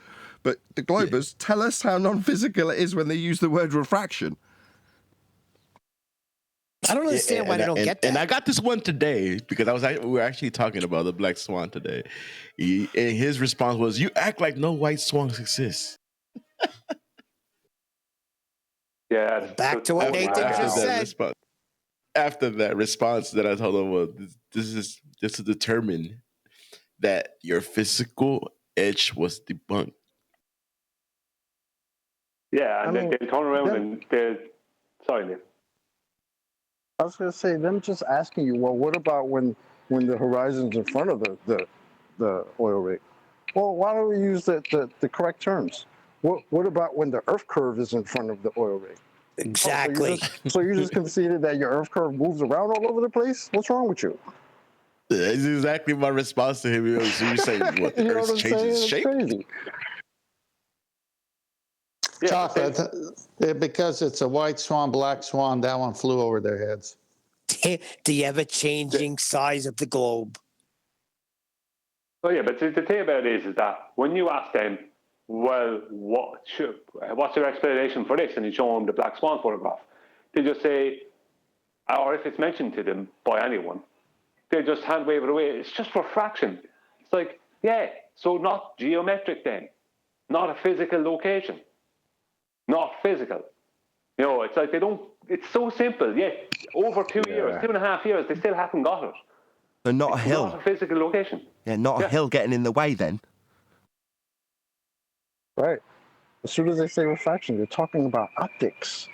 But the Globers tell us how non-physical it is when they use the word refraction. I don't understand why they don't get that. And I got this one today because we were actually talking about the black swan today. And his response was, "You act like no white swans exist." Yeah. Back to what Nathan just said. After that response, that I told him, "Well, this is just to determine that your physical edge was debunked." Yeah, and then they turn around and they're... Sorry, Nick. I was going to say, them just asking you, well, what about when the horizon's in front of the oil rig? Well, why don't we use the correct terms? What about when the Earth curve is in front of the oil rig? Exactly. So you just conceded that your Earth curve moves around all over the place? What's wrong with you? That's exactly my response to him. So you're saying what? The Earth changes shape? Crazy. Chocolate, because it's a white swan, black swan, that one flew over their heads. The ever-changing size of the globe. Oh yeah, but the thing about it is that when you ask them, well, what's your explanation for this? And you show them the black swan photograph. They just say, or if it's mentioned to them by anyone, they just hand wave it away. It's just refraction. It's like, yeah, so not geometric then, not a physical location, not physical. You know, it's like they don't, it's so simple. Yet over 2 years, 2.5 years, they still haven't got it. So not a hill. Not a physical location. Yeah, not a hill getting in the way then. Right. As soon as they say refraction, they're talking about optics.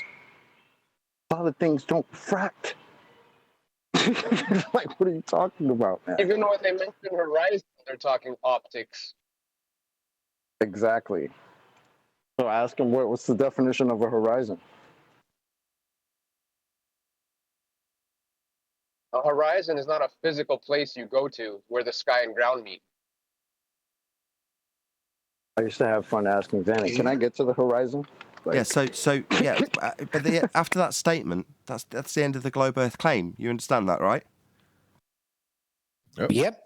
Solid things don't refract. Like, what are you talking about, man? Even when they mention horizon, they're talking optics. Exactly. So ask them what's the definition of a horizon? A horizon is not a physical place you go to where the sky and ground meet. I used to have fun asking Danny, can I get to the horizon? Like, Yeah, so yeah, but after that statement, that's the end of the globe Earth claim. You understand that, right? Yep.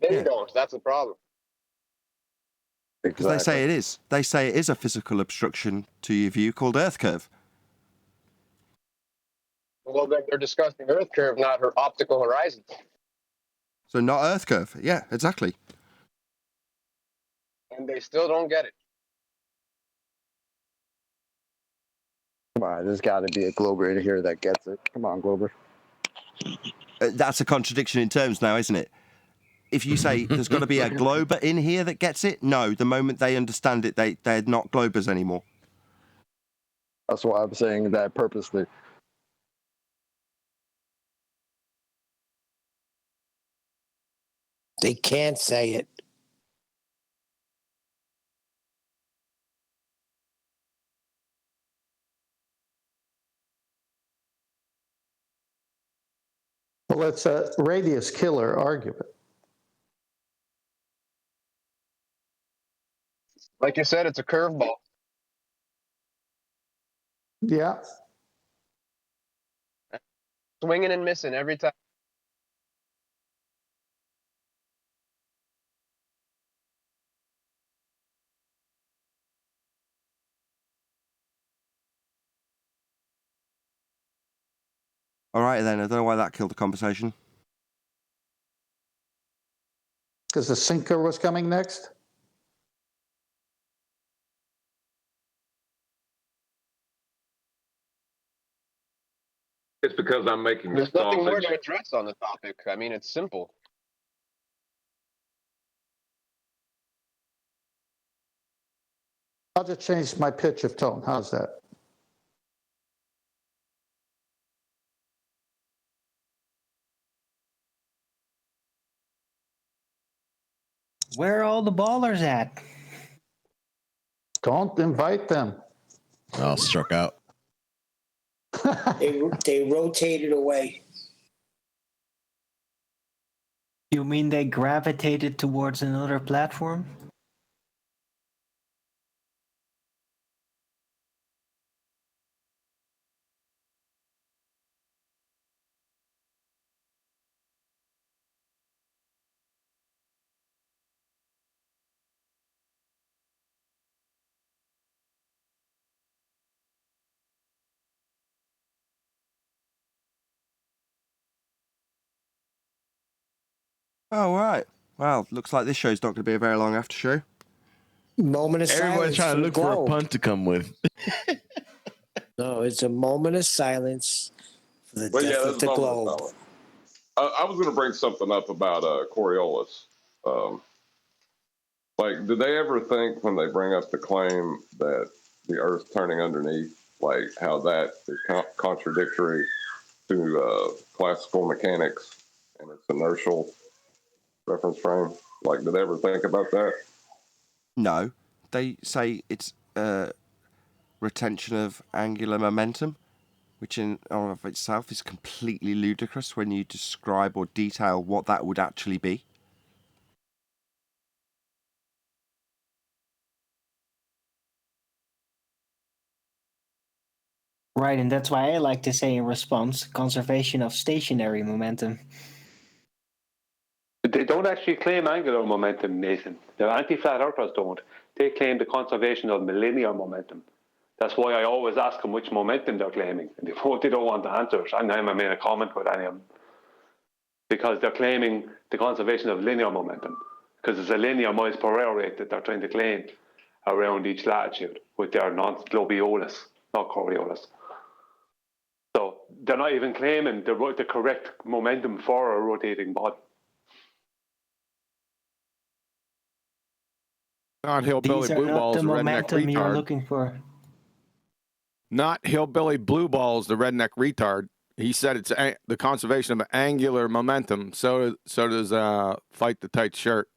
They don't. That's the problem. Because they say it is. They say it is a physical obstruction to your view called Earth curve. Well, they're discussing Earth curve, not her optical horizon. So not Earth curve. Yeah, exactly. And they still don't get it. Come on, there's got to be a Glober in here that gets it. Come on, Glober. That's a contradiction in terms now, isn't it? If you say there's got to be a Glober in here that gets it, no, the moment they understand it, they're not Globers anymore. That's why I'm saying that purposely. They can't say it. Well, it's a radius killer argument. Like you said, it's a curveball. Yeah. Swinging and missing every time. All right, then. I don't know why that killed the conversation. Because the sinker was coming next? It's because I'm making There's nothing more sausage. to address on the topic. I mean, it's simple. I'll just change my pitch of tone. How's that? Where are all the ballers at? Don't invite them. Oh, struck out. They rotated away. You mean they gravitated towards another platform? Oh, right. Well, looks like this show's not going to be a very long after show. Moment of Everyone's silence. trying to look for a globe. punt to come with. No, it's a moment of silence for the But death yeah, of that's the a globe. moment of silence. I was going to bring something up about Coriolis. Like, do they ever think when they bring up the claim that the Earth's turning underneath, like how that is contradictory to classical mechanics and its inertial reference frame? Like, do they ever think about that? No. They say it's retention of angular momentum, which in and of itself is completely ludicrous when you describe or detail what that would actually be. Right, and that's why I like to say in response, conservation of stationary momentum. They don't actually claim angular momentum, Nathan. The anti-flat earthers don't. They claim the conservation of linear momentum. That's why I always ask them which momentum they're claiming. And they don't want to answer it. And I made a comment with any of them. Because they're claiming the conservation of linear momentum. Because it's a linear miles per hour rate that they're trying to claim around each latitude with their non-globiolis, not Coriolis. So they're not even claiming the correct momentum for a rotating body. Not hillbilly These are blue not balls, the the redneck momentum you're retard. looking for. Not hillbilly blue balls, the redneck retard. He said it's the conservation of angular momentum. So does fight the tight shirt.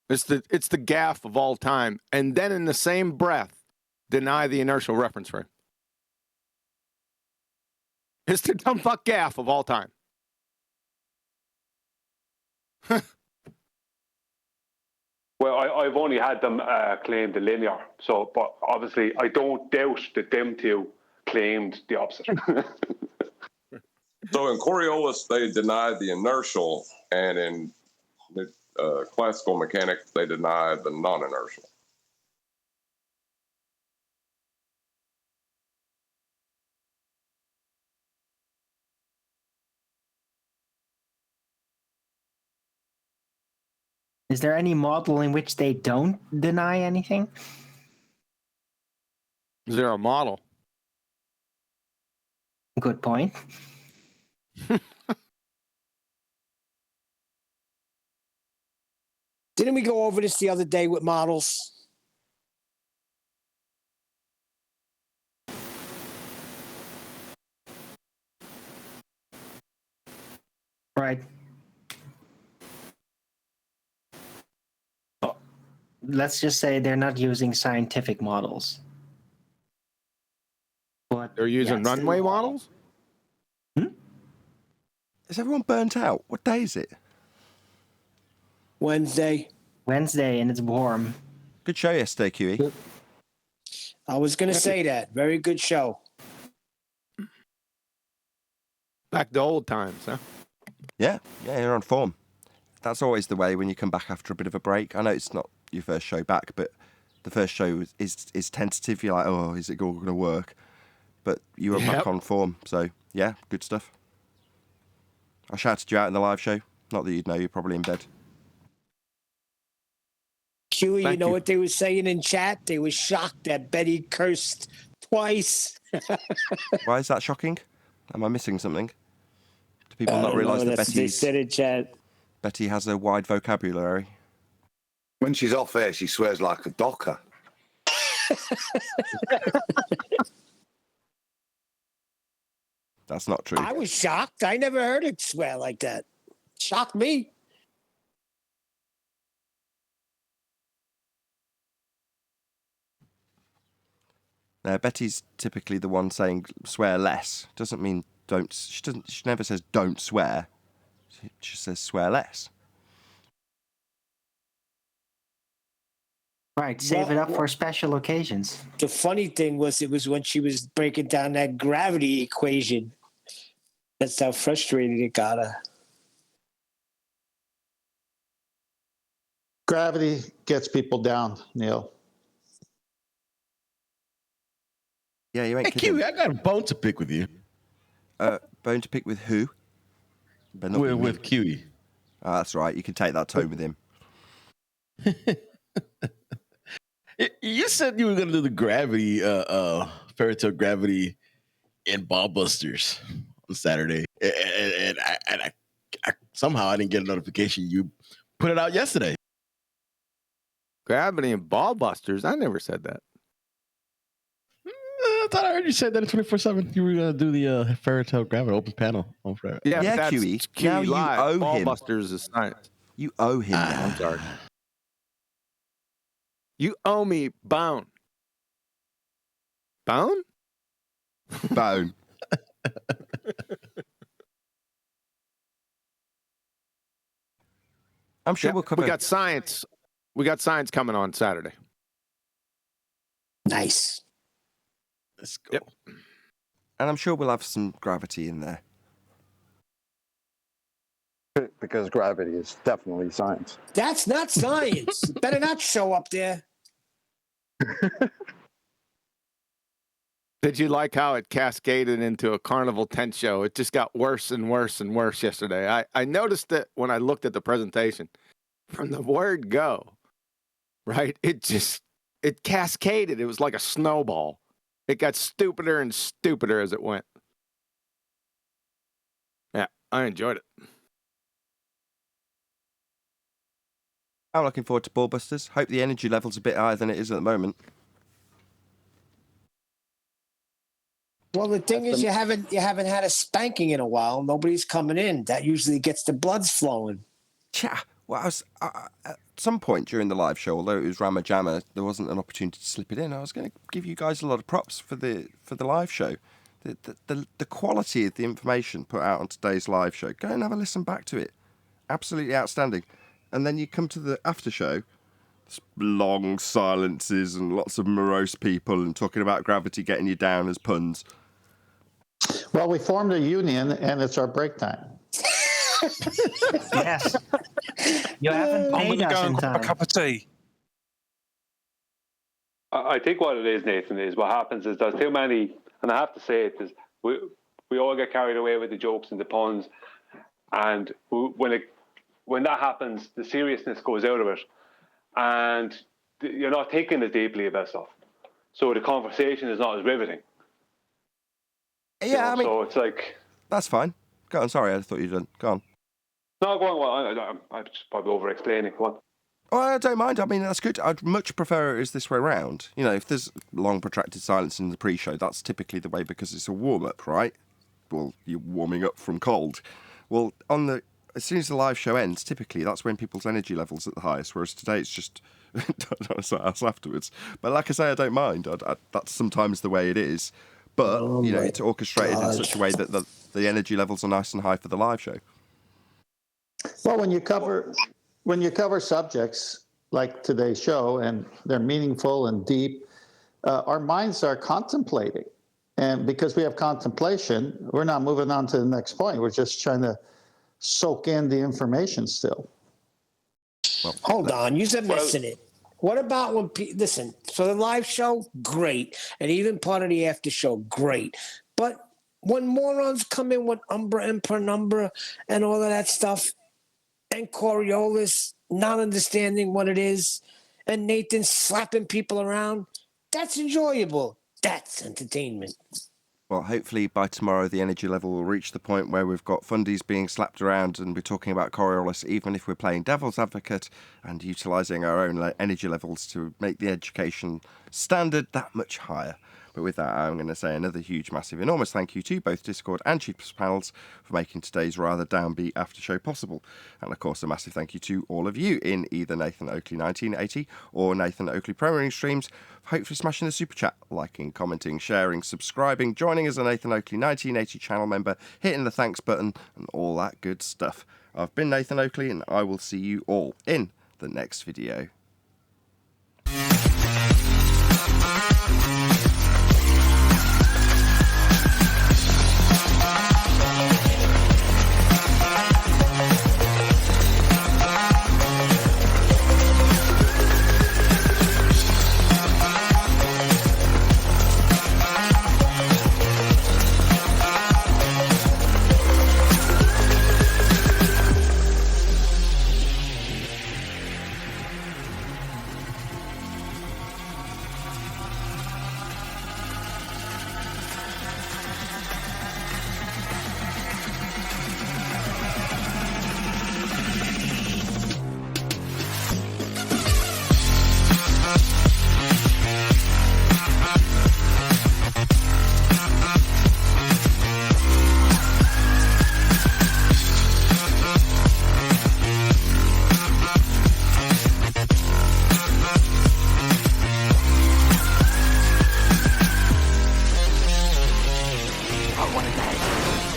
It's the gaffe of all time, and then in the same breath, deny the inertial reference frame. It's the dumb fuck gaffe of all time. Well, I've only had them claim the linear. So, but obviously, I don't doubt that them two claimed the opposite. So in Coriolis, they denied the inertial, and in classical mechanics, they denied the non-inertial. Is there any model in which they don't deny anything? Is there a model? Good point. Didn't we go over this the other day with models? Right. Let's just say they're not using scientific models. But they're using runway models? Is everyone burnt out? What day is it? Wednesday, and it's warm. Good show yesterday, QE. I was going to say that. Very good show. Back to old times, huh? Yeah, you're on form. That's always the way when you come back after a bit of a break. I know it's not your first show back, but the first show is tentative. You're like, oh, is it all going to work? But you were back on form, so yeah, good stuff. I shouted you out in the live show. Not that you'd know, you're probably in bed. QE, Thank you know you. what they were saying in chat? They were shocked that Betty cursed twice. Why is that shocking? Am I missing something? Do people not realise that They said in chat. Betty has a wide vocabulary? When she's off air, she swears like a docker. That's not true. I was shocked. I never heard it swear like that. Shocked me. Betty's typically the one saying swear less. Doesn't mean don't. She never says don't swear. She says swear less. Right, save it up for special occasions. The funny thing was, it was when she was breaking down that gravity equation. That's how frustrated it got her. Gravity gets people down, Neil. Yeah, you ain't Hey, kidding. Kiwi, I got a bone to pick with you. Bone to pick with who? With Kiwi. Oh, that's right. You can take that tone with him. You said you were going to do the gravity, fairy tale gravity in Ballbusters on Saturday. And I somehow I didn't get a notification you put it out yesterday. Gravity and Ballbusters? I never said that. I thought I heard you say that in 24/7. You were going to do the fairy tale gravity open panel on Friday. Yeah, Yeah, that's QE. QE Now you live. owe him. Ballbusters is science. You owe him now. I'm sorry. You owe me bone. Bone? Bone. I'm sure we'll cover. We got science. We got science coming on Saturday. Nice. Let's go. Yep. And I'm sure we'll have some gravity in there. Because gravity is definitely science. That's not science. You better not show up there. Did you like how it cascaded into a carnival tent show? It just got worse and worse and worse yesterday. I noticed it when I looked at the presentation. From the word go, right? It cascaded. It was like a snowball. It got stupider and stupider as it went. Yeah, I enjoyed it. I'm looking forward to Ballbusters. Hope the energy level's a bit higher than it is at the moment. Well, the thing is, you haven't had a spanking in a while. Nobody's coming in. That usually gets the bloods flowing. Yeah. Well, at some point during the live show, although it was Ramma Jamma, there wasn't an opportunity to slip it in. I was going to give you guys a lot of props for the live show. The quality of the information put out on today's live show. Go and have a listen back to it. Absolutely outstanding. And then you come to the after show, long silences and lots of morose people and talking about gravity getting you down as puns. Well, we formed a union, and it's our break time. Yes. You haven't I'm going paid to us go in and grab time. a cup of tea. I think what it is, Nathan, is what happens is there's too many, and I have to say it, is we all get carried away with the jokes and the puns, and when that happens, the seriousness goes out of it, and you're not thinking as deeply about stuff. So the conversation is not as riveting. Yeah, I mean, so it's like, that's fine. Go on. Sorry, I thought you'd done. Go on. no, go on. I'm just probably over-explaining. Go on. Oh, I don't mind. I mean, that's good. I'd much prefer it as this way around. You know, if there's long protracted silence in the pre-show, that's typically the way because it's a warm-up, right? Well, you're warming up from cold. Well, as soon as the live show ends, typically that's when people's energy level's at the highest, whereas today it's just us afterwards. But like I say, I don't mind. That's sometimes the way it is. But, it's orchestrated in such a way that the energy levels are nice and high for the live show. Well, when you cover subjects like today's show and they're meaningful and deep, our minds are contemplating. And because we have contemplation, we're not moving on to the next point. We're just trying to soak in the information still. Well, hold on, you're missing it. What about when listen? So the live show, great, and even part of the after show, great. But when morons come in with umbra and penumbra and all of that stuff, and Coriolis not understanding what it is, and Nathan slapping people around, that's enjoyable. That's entertainment. Well, hopefully by tomorrow the energy level will reach the point where we've got fundies being slapped around and we're talking about Coriolis, even if we're playing devil's advocate and utilising our own energy levels to make the education standard that much higher. But with that, I'm going to say another huge, massive, enormous thank you to both Discord and Cheapest Panels for making today's rather downbeat after show possible. And of course, a massive thank you to all of you in either Nathan Oakley 1980 or Nathan Oakley Premiering streams for hopefully smashing the super chat, liking, commenting, sharing, subscribing, joining as a Nathan Oakley 1980 channel member, hitting the thanks button, and all that good stuff. I've been Nathan Oakley, and I will see you all in the next video.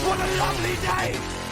What a lovely day!